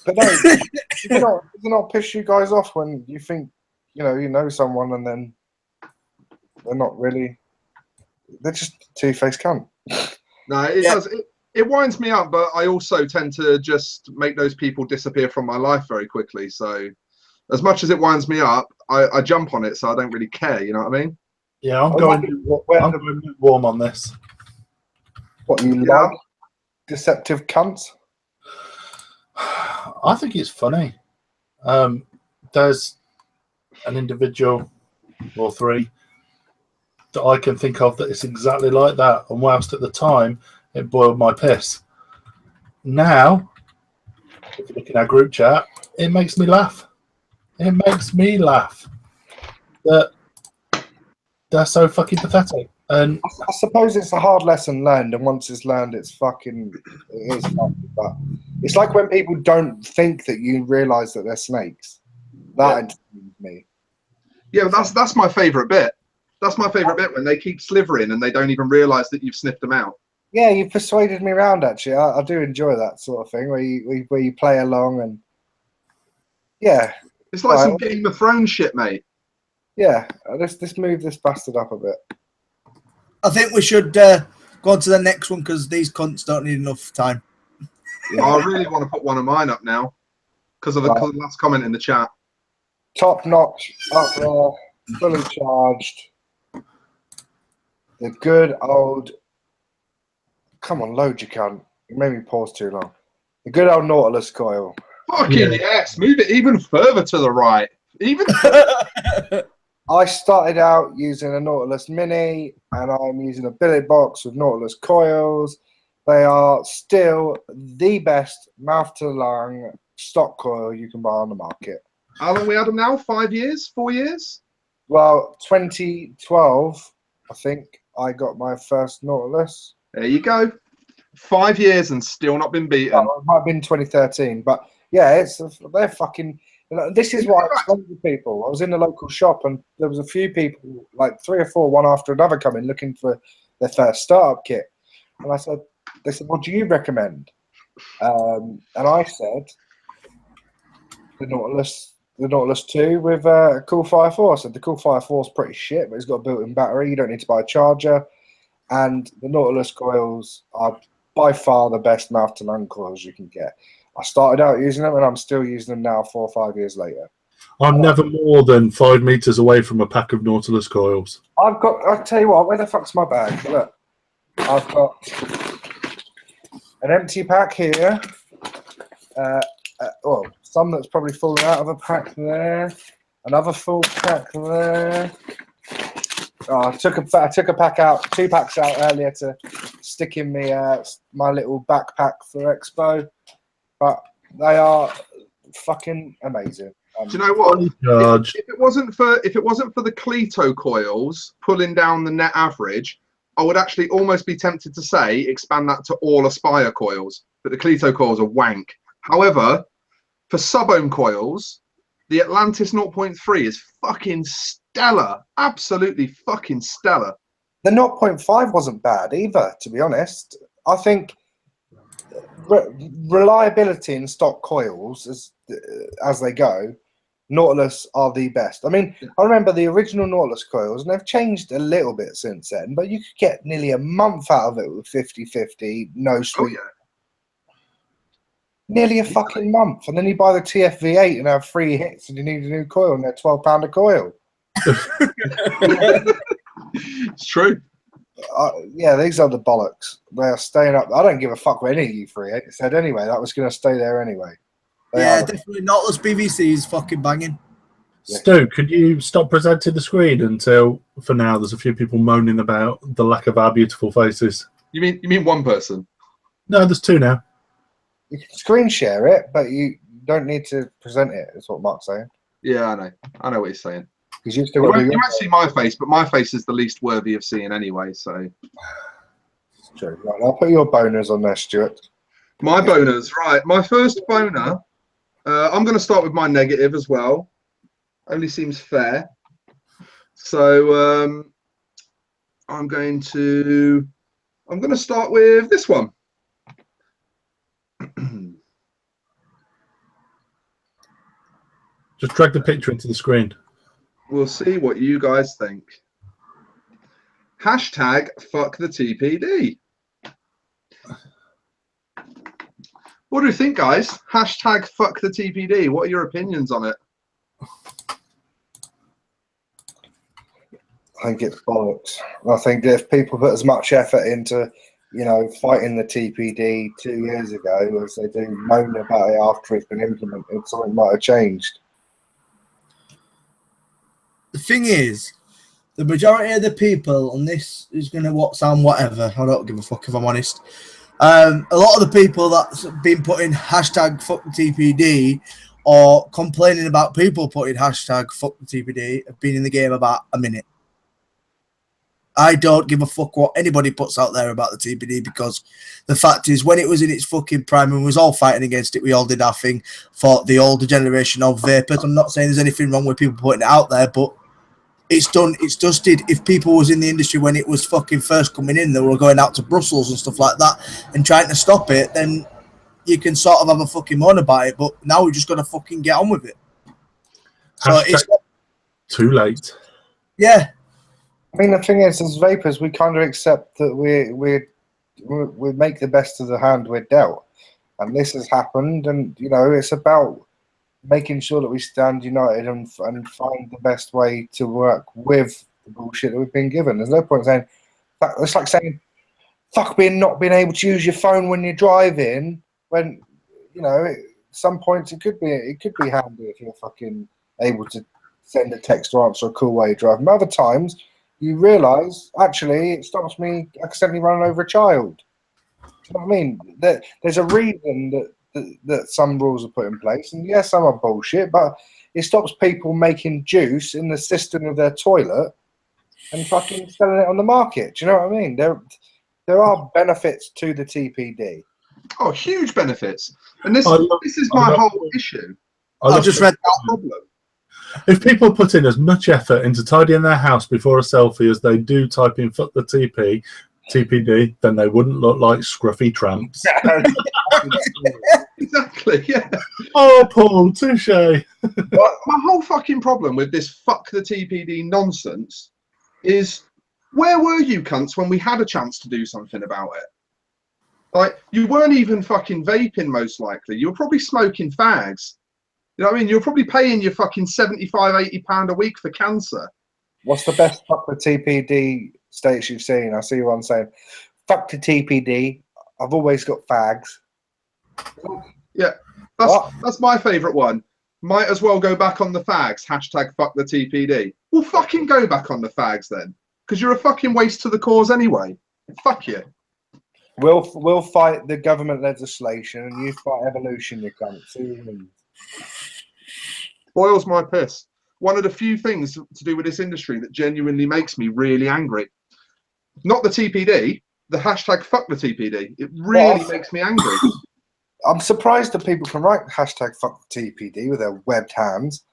But no, does it not piss you guys off when you think, you know someone and then they're not really, they're just two-faced cunt. No, it does. It winds me up, but I also tend to just make those people disappear from my life very quickly. So as much as it winds me up, I jump on it, so I don't really care. You know what I mean? Yeah, I'm going warm on this. What, you like deceptive cunts? I think it's funny. There's an individual or 3 that I can think of that is exactly like that. And whilst at the time it boiled my piss, now, if you look in our group chat, it makes me laugh. It makes me laugh that they're so fucking pathetic. And I suppose it's a hard lesson learned, and once it's learned, it is fucking. But it's like when people don't think that you realise that they're snakes. That entertains me. Yeah, that's my favourite bit. That's my favourite bit, when they keep slithering and they don't even realise that you've sniffed them out. Yeah, you persuaded me around. Actually, I do enjoy that sort of thing where you play along and yeah, It's like Right. some Game of Thrones shit, mate. yeah. Let's move this bastard up a bit. I think we should go on to the next one because these cunts don't need enough time. Yeah. I really want to put one of mine up now because of the Right. last comment in the chat. Top notch, up there, fully charged. The good old. Come on, load you cunt. You made me pause too long. The good old Nautilus coil. Fucking yes, move it even further to the right. Even I started out using a Nautilus Mini, and I'm using a billet box with Nautilus coils. They are still the best mouth-to-lung stock coil you can buy on the market. how long we had them now? 5 years? 4 years? Well, 2012, I think I got my first Nautilus. There you go. 5 years and still not been beaten. Oh, it might have been 2013, but yeah, they're fucking. This is what I explained to people. I was in the local shop and there was a few people, like 3 or 4, one after another, coming looking for their first startup kit. And they said, "What do you recommend?" And I said, the Nautilus 2 with a Cool Fire 4. I said the Cool Fire 4 is pretty shit, but it's got a built-in battery. You don't need to buy a charger. And the Nautilus coils are by far the best mouth-to-lung coils you can get. I started out using them, and I'm still using them now 4 or 5 years later. I'm never more than 5 meters away from a pack of Nautilus coils. I'll tell you what, where the fuck's my bag? Look, I've got an empty pack here. Some that's probably fallen out of a pack there. Another full pack there. Oh, I took a pack out, 2 packs out earlier to stick in my little backpack for Expo. But they are fucking amazing. Do you know what? Charged. If it wasn't for the Cleto coils pulling down the net average, I would actually almost be tempted to say expand that to all Aspire coils. But the Cleto coils are wank. However, for sub-ohm coils, the Atlantis 0.3 is fucking stellar. Absolutely fucking stellar. The 0.5 wasn't bad either, to be honest. I think reliability in stock coils, as they go, Nautilus are the best. I mean, I remember the original Nautilus coils, and they've changed a little bit since then, but you could get nearly a month out of it with 50/50, no sweet. Oh, yeah. Nearly a fucking month. And then you buy the TFV8 and have 3 hits, and you need a new coil, and they're £12 a coil. It's true. Yeah, these are the bollocks. They're staying up. I don't give a fuck what any of you 3 said anyway. That was going to stay there anyway. Yeah, definitely Nautilus PVC is fucking banging. Stu, could you stop presenting the screen until, for now, there's a few people moaning about the lack of our beautiful faces? You mean one person? No, there's 2 now. You can screen share it, but you don't need to present it, is what Mark's saying. Yeah, I know what he's saying. Because you still You got to do won't see my face, but my face is the least worthy of seeing anyway. So True. Right, I'll put your boners on there, Stuart. my boners, right? My first boner. I'm going to start with my negative as well. Only seems fair. So I'm going to start with this one. Just drag the picture into the screen. We'll see what you guys think. Hashtag fuck the TPD. What do you think, guys? Hashtag fuck the TPD. What are your opinions on it? I think it's bollocks. I think if people put as much effort into, fighting the TPD 2 years ago as they do moan about it after it's been implemented, something might have changed. The thing is, the majority of the people on this is going to sound whatever. I don't give a fuck if I'm honest. A lot of the people that's been putting hashtag fuck the TPD or complaining about people putting hashtag fuck the TPD have been in the game about a minute. I don't give a fuck what anybody puts out there about the TPD because the fact is when it was in its fucking prime and we was all fighting against it, we all did our thing for the older generation of vapors. I'm not saying there's anything wrong with people putting it out there, but it's done, it's dusted. If people was in the industry when it was fucking first coming in, they were going out to Brussels and stuff like that and trying to stop it, then you can sort of have a fucking moan about it. But now we just got to fucking get on with it. So Hashtag it's too late. yeah. I mean, the thing is, as vapors, we kind of accept that we make the best of the hand we're dealt, and this has happened. And you know, it's about making sure that we stand united and find the best way to work with the bullshit that we've been given. There's no point saying, it's like saying, fuck not being able to use your phone when you're driving. When you know, at some points it could be handy if you're fucking able to send a text or answer a call while you're driving. But other times, you realise actually it stops me accidentally running over a child. Do you know what I mean? There's a reason that some rules are put in place, and yes, some are bullshit, but it stops people making juice in the cistern of their toilet and fucking selling it on the market. Do you know what I mean? There are benefits to the TPD. Oh, huge benefits. And this is my whole issue. I just read that problem. If people put in as much effort into tidying their house before a selfie as they do typing "fuck the TPD," then they wouldn't look like scruffy tramps. Exactly, yeah. Oh, Paul, touche. My whole fucking problem with this "fuck the TPD" nonsense is, where were you cunts when we had a chance to do something about it? Like, you weren't even fucking vaping, most likely. You were probably smoking fags. You know what I mean? You're probably paying your fucking £75, £80 a week for cancer. What's the best fuck the TPD states you've seen? I see one saying, fuck the TPD, I've always got fags. Yeah, that's my favourite one. Might as well go back on the fags. Hashtag fuck the TPD. Well, fucking go back on the fags then. Because you're a fucking waste to the cause anyway. Fuck you. We'll fight the government legislation and you fight evolution, you cunt. See what I mean? Boils my piss. One of the few things to do with this industry that genuinely makes me really angry. Not the TPD, the hashtag fuck the TPD. It really makes me angry. I'm surprised that people can write hashtag fuck the TPD with their webbed hands.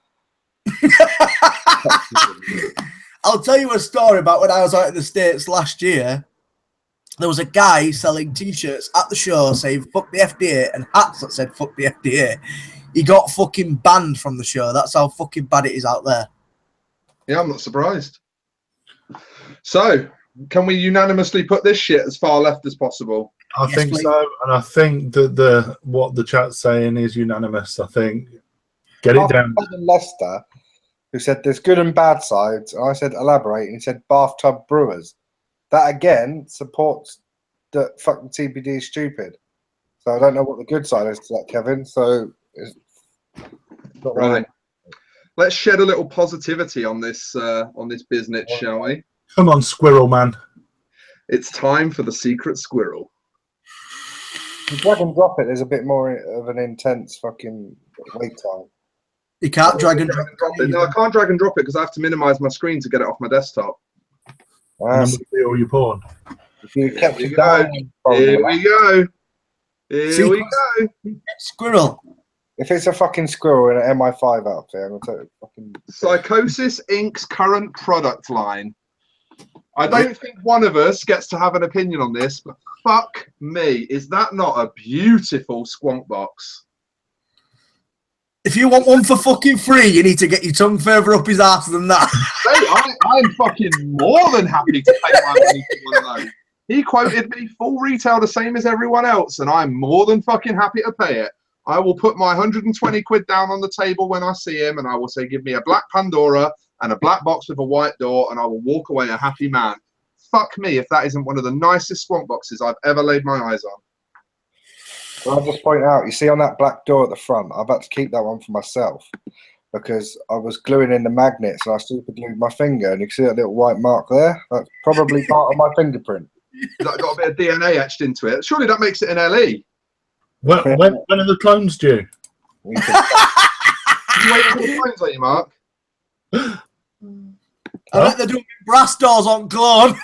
I'll tell you a story about when I was out in the States last year. There was a guy selling T-shirts at the show saying fuck the FDA and hats that said fuck the FDA. He got fucking banned from the show. That's how fucking bad it is out there. Yeah, I'm not surprised. So, can we unanimously put this shit as far left as possible? I think so, and I think that what the chat's saying is unanimous. I think get it down. Leicester, who said there's good and bad sides, and I said elaborate, and he said bathtub brewers. That again supports that fuck the TPD is stupid. So I don't know what the good side is to that, Kevin. So it's not right. Let's shed a little positivity on this business, shall we? Come on, squirrel man. It's time for the secret squirrel. You drag and drop it. There's a bit more of an intense fucking wait time. You can't drag and drop it. No, I can't drag and drop it because I have to minimize my screen to get it off my desktop. And then we see all your porn. Here we go. Here we go. Here we go. Squirrel. If it's a fucking squirrel in an MI5 outfit, I'm gonna tell you fucking. Psychosis Inc.'s current product line. I don't think one of us gets to have an opinion on this, but fuck me, is that not a beautiful squonk box? If you want one for fucking free, you need to get your tongue further up his ass than that. Hey, I'm fucking more than happy to pay my money for one of those. He quoted me full retail the same as everyone else, and I'm more than fucking happy to pay it. I will put my 120 quid down on the table when I see him, and I will say, give me a black Pandora and a black box with a white door, and I will walk away a happy man. Fuck me if that isn't one of the nicest squonk boxes I've ever laid my eyes on. Well, I'll just point out, you see on that black door at the front, I've had to keep that one for myself because I was gluing in the magnets and I super glued my finger, and you can see that little white mark there. That's probably part of my fingerprint. That got a bit of DNA etched into it. Surely that makes it an LE. When are the clones due? You waiting for the clones, are you, Mark? I bet they're doing brass doors on clone.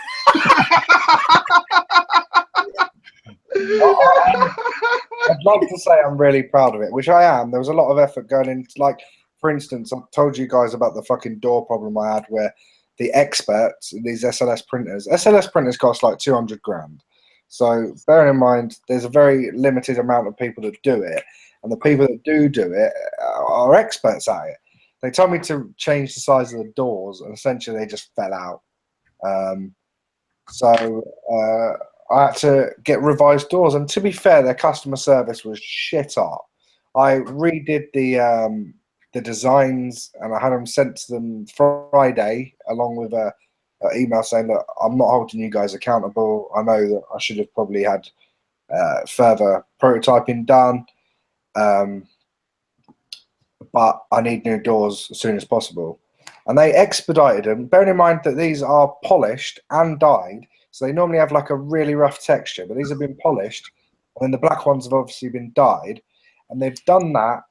I'd like to say I'm really proud of it, which I am. There was a lot of effort going into, like, for instance, I told you guys about the fucking door problem I had where the experts, these SLS printers. SLS printers cost like 200 grand. So bearing in mind, there's a very limited amount of people that do it, and the people that do it are experts at it. They told me to change the size of the doors, and essentially they just fell out. So I had to get revised doors, and to be fair, their customer service was shit hot. I redid the designs, and I had them sent to them Friday, along with a email saying that I'm not holding you guys accountable. I know that I should have probably had further prototyping done, but I need new doors as soon as possible. And they expedited them, bearing in mind that these are polished and dyed, so they normally have like a really rough texture, but these have been polished, and then the black ones have obviously been dyed, and they've done that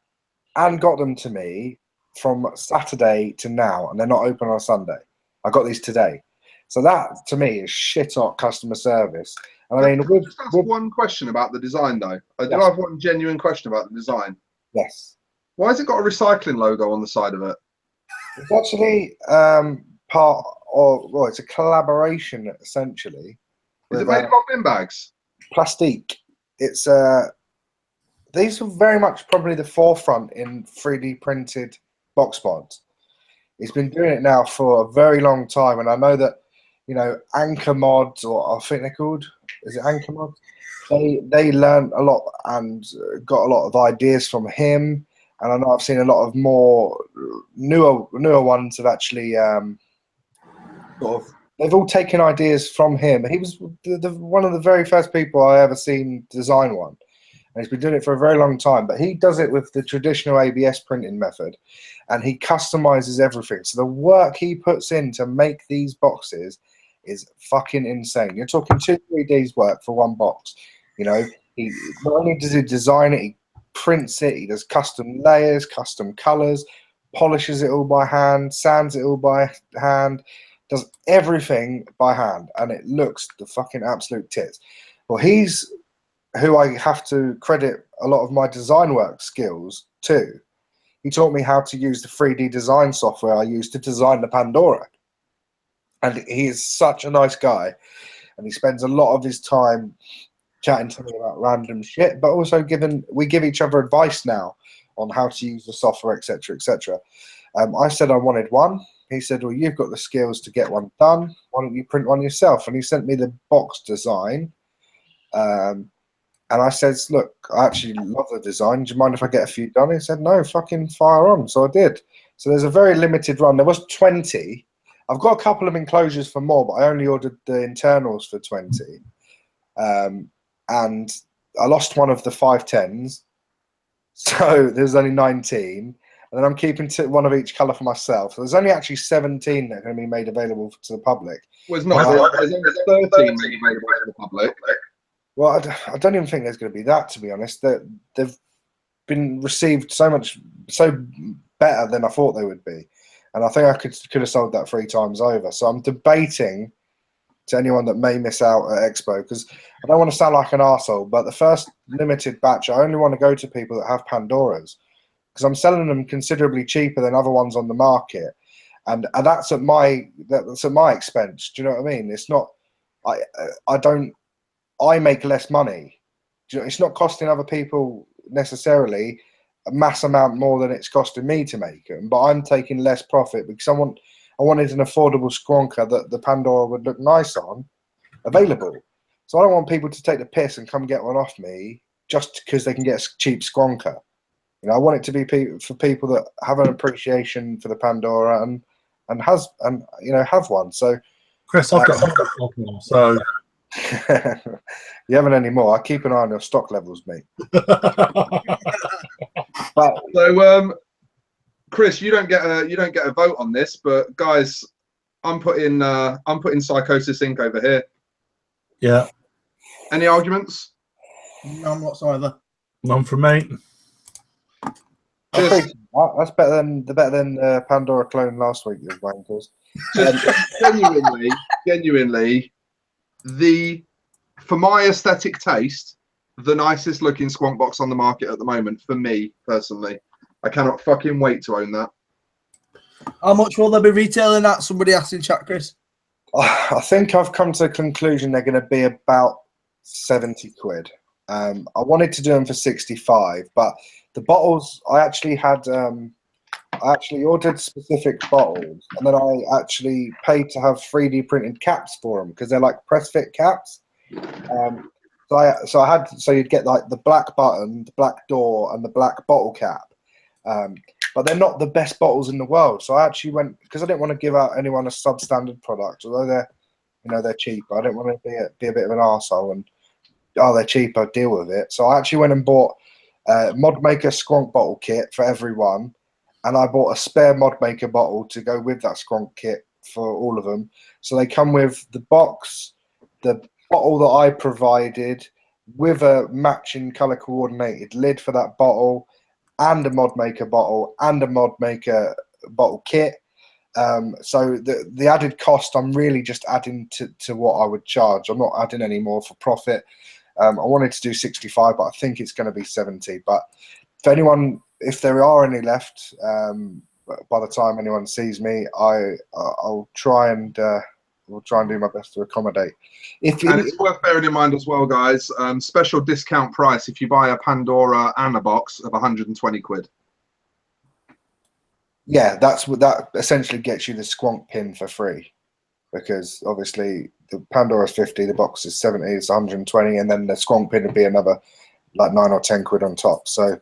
and got them to me from Saturday to now, and they're not open on Sunday. I got these today. So that, to me, is shit hot customer service. And I mean, Can I just ask one question about the design, though? I do have one genuine question about the design. Yes. Why has it got a recycling logo on the side of it? It's actually part of, well, it's a collaboration, essentially. Is it made of bin bags? Plastique. It's these are very much probably the forefront in 3D printed box pods. He's been doing it now for a very long time, and I know that, you know, Anchor Mods, or I think they're called, is it Anchor Mods? They learned a lot and got a lot of ideas from him, and I know I've seen a lot of more newer ones have actually sort of, they've all taken ideas from him. He was one of the very first people I ever seen design one. And he's been doing it for a very long time, but he does it with the traditional ABS printing method, and he customizes everything. So the work he puts in to make these boxes is fucking insane. You're talking 2-3 days work for one box. You know, he not only does he design it, he prints it, he does custom layers, custom colors, polishes it all by hand, sands it all by hand, does everything by hand, and it looks the fucking absolute tits. Well, he's who I have to credit a lot of my design work skills to. He taught me how to use the 3D design software I use to design the Pandora. And he is such a nice guy. And he spends a lot of his time chatting to me about random shit, but also we give each other advice now on how to use the software, etc., etc. I said I wanted one. He said, well, you've got the skills to get one done. Why don't you print one yourself? And he sent me the box design. And I said, look, I actually love the design. Do you mind if I get a few done? He said, no, fucking fire on. So I did. So there's a very limited run. There was 20. I've got a couple of enclosures for more, but I only ordered the internals for 20. And I lost one of the 510s. So there's only 19. And then I'm keeping one of each colour for myself. So there's only actually 17 that are going to be made available to the public. Well, it's not. There's only 13 made available to the public. Well, I don't even think there's going to be that, to be honest. They've been received so better than I thought they would be. And I think I could have sold that 3 times over. So I'm debating, to anyone that may miss out at Expo, because I don't want to sound like an arsehole, but the first limited batch, I only want to go to people that have Pandoras, because I'm selling them considerably cheaper than other ones on the market. And that's at my expense. Do you know what I mean? It's not, I make less money. It's not costing other people necessarily a mass amount more than it's costing me to make them, but I'm taking less profit because I wanted an affordable squonker that the Pandora would look nice on, available. So I don't want people to take the piss and come get one off me just because they can get a cheap squonker. You know, I want it to be for people that have an appreciation for the Pandora and you know, have one. So, Chris, I've got one, so. You haven't any more. I keep an eye on your stock levels, mate. But so, Chris, you don't get a vote on this, but guys, I'm putting Psychosis Inc. over here. Yeah. Any arguments? None whatsoever. None from me. That's better than Pandora clone last week. You wankers. Genuinely, for my aesthetic taste, the nicest looking squonk box on the market at the moment for me personally. I cannot fucking wait to own that. How much will they be retailing at? Somebody asked in chat, Chris. I think I've come to the conclusion they're going to be about 70 quid. I wanted to do them for 65, but the bottles I actually had. I actually ordered specific bottles, and then I actually paid to have 3D printed caps for them because they're like press fit caps. So you'd get like the black button, the black door, and the black bottle cap. But they're not the best bottles in the world. So I actually went because I didn't want to give out anyone a substandard product, although they're cheap. I didn't want to be a bit of an arsehole and they're cheap, I'll deal with it. So I actually went and bought a Mod Maker Skronk bottle kit for everyone. And I bought a spare Mod Maker bottle to go with that Skronk kit for all of them. So they come with the box, the bottle that I provided, with a matching color coordinated lid for that bottle, and a Mod Maker bottle, and a Mod Maker bottle kit. So the added cost, I'm really just adding to what I would charge. I'm not adding any more for profit. I wanted to do 65, but I think it's going to be 70. But for anyone, if there are any left, by the time anyone sees me, I'll try and do my best to accommodate. And it's worth bearing in mind as well, guys, special discount price if you buy a Pandora and a box of 120 quid. Yeah, that essentially gets you the Skronk pin for free, because obviously the Pandora's 50, the box is 70, it's 120, and then the Skronk pin would be another like 9 or 10 quid on top. So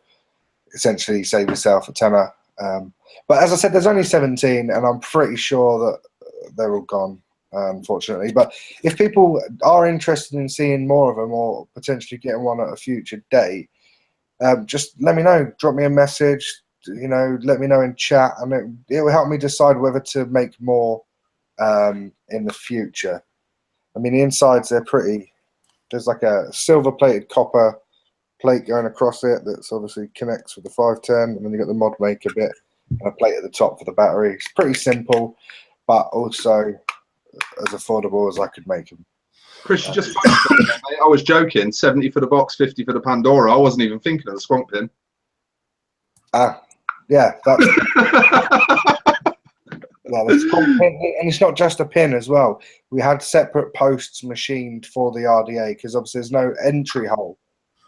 essentially save yourself a tenner. But as I said, there's only 17, and I'm pretty sure that they're all gone, unfortunately. But if people are interested in seeing more of them or potentially getting one at a future date, just let me know. Drop me a message. Let me know in chat, and it will help me decide whether to make more in the future. I mean, the insides, they're pretty. There's like a silver-plated copper plate going across it that's obviously connects with the 510, and then you got the Mod Maker bit and a plate at the top for the battery. It's pretty simple, but also as affordable as I could make them. Chris, you just mate. I was joking. 70 for the box, 50 for the Pandora. I wasn't even thinking of the Skronk pin. Yeah, that's yeah, the Skronk pin, and it's not just a pin as well. We had separate posts machined for the RDA because obviously there's no entry hole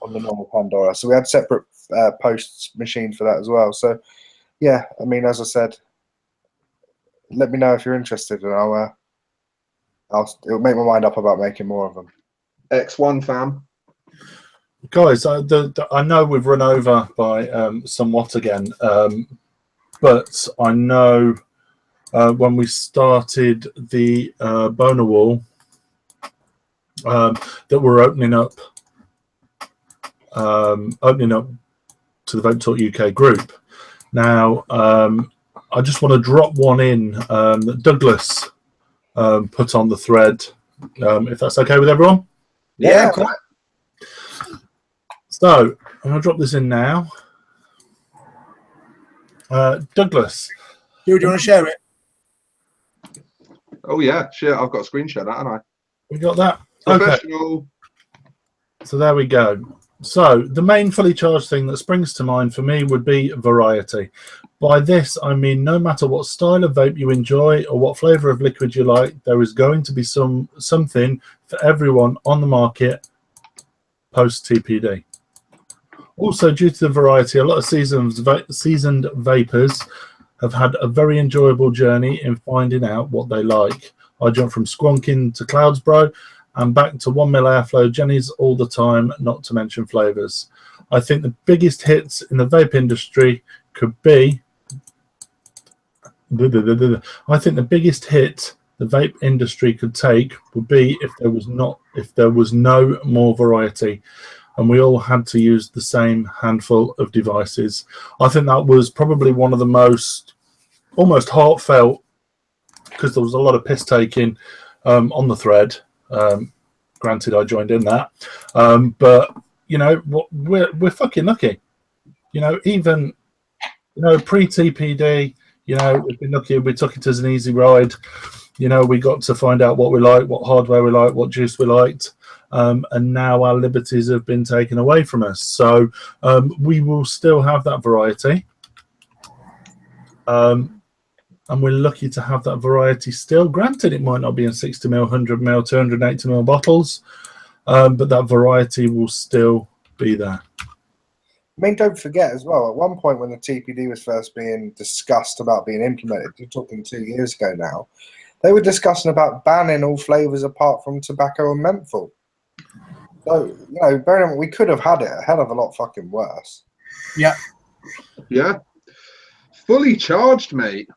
on the normal Pandora, so we had separate posts machined for that as well. So yeah, I mean, as I said, let me know if you're interested, and it'll make my mind up about making more of them. X1 fam. Guys, I know we've run over by somewhat again, but I know when we started the Boner Wall that we're opening up to the Vape Talk UK group. Now, I just want to drop one in that Douglas put on the thread, if that's okay with everyone. Yeah, cool. So I'm going to drop this in now. Douglas. Do you want to share it? Oh yeah, shit, I've got a screen share that, haven't I? We got that? Professional. Okay. So there we go. So the main fully charged thing that springs to mind for me would be variety. By this, I mean no matter what style of vape you enjoy or what flavor of liquid you like, there is going to be something for everyone on the market post-TPD. Also, due to the variety, a lot of seasoned vapors have had a very enjoyable journey in finding out what they like. I jumped from Skronking to Clouds Bro and back to 1 mil airflow Jennies all the time, not to mention flavors. I think the biggest hits in the vape industry could be. I think the biggest hit the vape industry could take would be if there was no more variety, and we all had to use the same handful of devices. I think that was probably one of the most almost heartfelt, because there was a lot of piss taking on the thread. Granted, I joined in that, but we're fucking lucky. Even pre-TPD, we've been lucky. We took it as an easy ride. We got to find out what we like, what hardware we like, what juice we liked. And now our liberties have been taken away from us. So we will still have that variety. and we're lucky to have that variety still. Granted, it might not be in 60ml, 100ml, 280ml bottles, but that variety will still be there. I mean, don't forget as well, at one point when the TPD was first being discussed about being implemented, you're talking 2 years ago now, they were discussing about banning all flavours apart from tobacco and menthol. So, you know, bearing in mind, we could have had it a hell of a lot fucking worse. Yeah. Yeah. Fully charged, mate.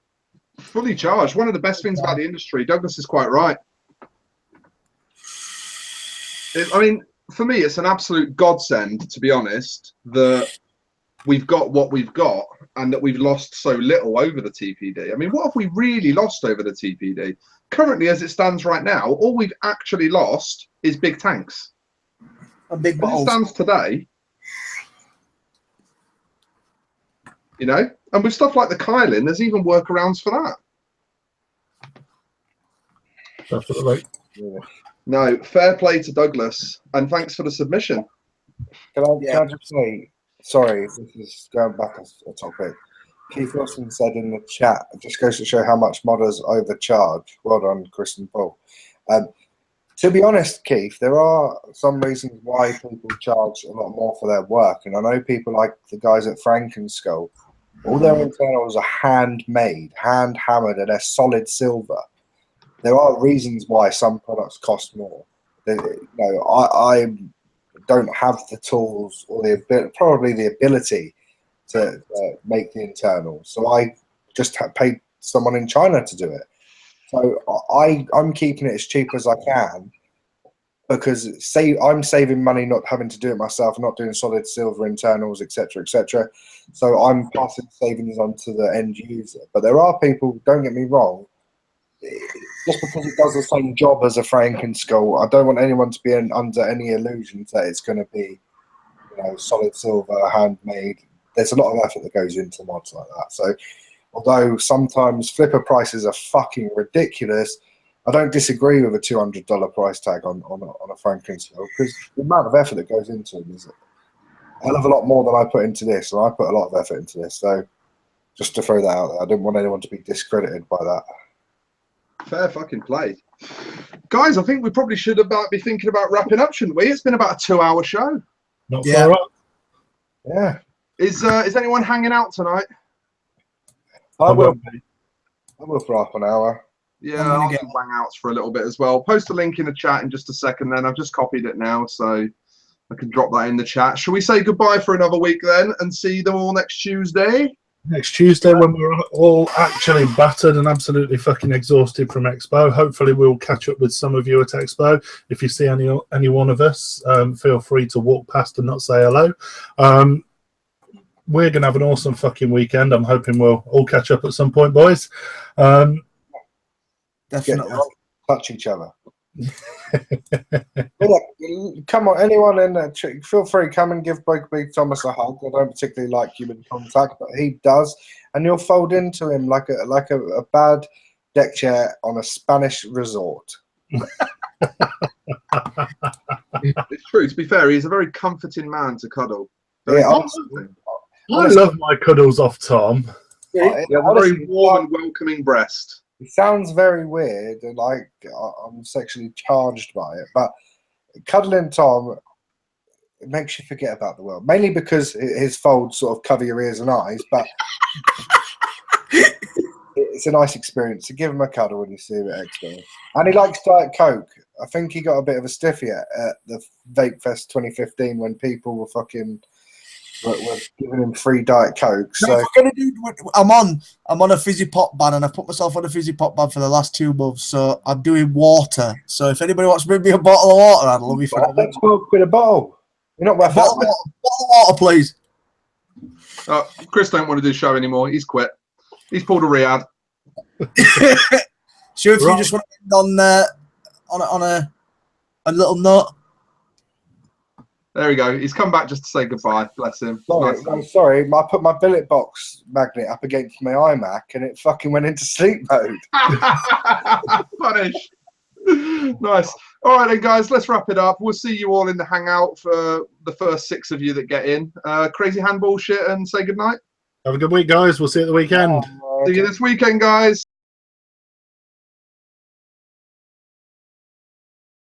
Fully charged. One of the best things about the industry, Douglas is quite right. I mean, for me, it's an absolute godsend, to be honest, that we've got what we've got and that we've lost so little over the TPD. I mean, what have we really lost over the TPD? Currently, as it stands right now, all we've actually lost is big tanks. And big As it bottles. stands today, you know, and with stuff like the Kylin, there's even workarounds for that. Definitely. Yeah. No, fair play to Douglas, and thanks for the submission. Can I just say, sorry, this is going back a topic. Keith Wilson said in the chat, it just goes to show how much modders overcharge. Well done, Chris and Paul. To be honest, Keith, there are some reasons why people charge a lot more for their work. And I know people like the guys at Frankenskull, all their internals are handmade, hand-hammered, and they're solid silver. There are reasons why some products cost more. You know, I don't have the tools or probably the ability to make the internals, so I just paid someone in China to do it. So I'm keeping it as cheap as I can because I'm saving money not having to do it myself, not doing solid silver internals, etc., etc. So I'm passing savings on to the end user. But there are people, don't get me wrong, just because it does the same job as a Frankenskull, I don't want anyone to be under any illusions that it's going to be, you know, solid silver, handmade. There's a lot of effort that goes into mods like that. So, although sometimes flipper prices are fucking ridiculous, I don't disagree with a $200 price tag on a Frankenskull because the amount of effort that goes into it is a hell of a lot more than I put into this, and I put a lot of effort into this. So, just to throw that out there, I didn't want anyone to be discredited by that. Fair fucking play. Guys, I think we probably should be thinking about wrapping up, shouldn't we? It's been about a 2-hour show. Not far up. Yeah. Is anyone hanging out tonight? I will be. for half an hour. Yeah, I'll do hangouts for a little bit as well. Post a link in the chat in just a second then. I've just copied it now, so I can drop that in the chat. Shall we say goodbye for another week then and see them all next Tuesday? Next Tuesday, when we're all actually battered and absolutely fucking exhausted from Expo. Hopefully we'll catch up with some of you at Expo. If you see any one of us, feel free to walk past and not say hello. We're going to have an awesome fucking weekend. I'm hoping we'll all catch up at some point, boys. Definitely. Touch each other. Look, come on, anyone in there, feel free, come and give Big Thomas a hug. I don't particularly like human contact, but he does, and you'll fold into him like a bad deck chair on a Spanish resort. It's true. To be fair, he's a very comforting man to cuddle. Yeah, I love my cuddles off Tom. He has a very warm and welcoming breast. It sounds very weird, and like I'm sexually charged by it, but cuddling Tom, it makes you forget about the world. Mainly because his folds sort of cover your ears and eyes, but it's a nice experience to give him a cuddle when you see him at Expo. And he likes Diet Coke. I think he got a bit of a stiffy at the Vape Fest 2015 when people were fucking we're giving him free Diet Coke. So I'm on a fizzy pop ban, and I've put myself on a fizzy pop ban for the last 2 months. So I'm doing water. So if anybody wants to bring me a bottle of water, I'd love you for that. That's £12 a bottle. You're not worth Bottle of water, please. Chris don't want to do the show anymore. He's quit. He's pulled a Riyadh. Sure, if you just want to end on a little note. There we go. He's come back just to say goodbye. Bless him. Sorry, I'm sorry. I put my billet box magnet up against my iMac and it fucking went into sleep mode. Punish. Nice. All right, then, guys. Let's wrap it up. We'll see you all in the hangout for the first 6 of you that get in. Crazy handball shit and say goodnight. Have a good week, guys. We'll see you at the weekend. Bye. See you this weekend, guys.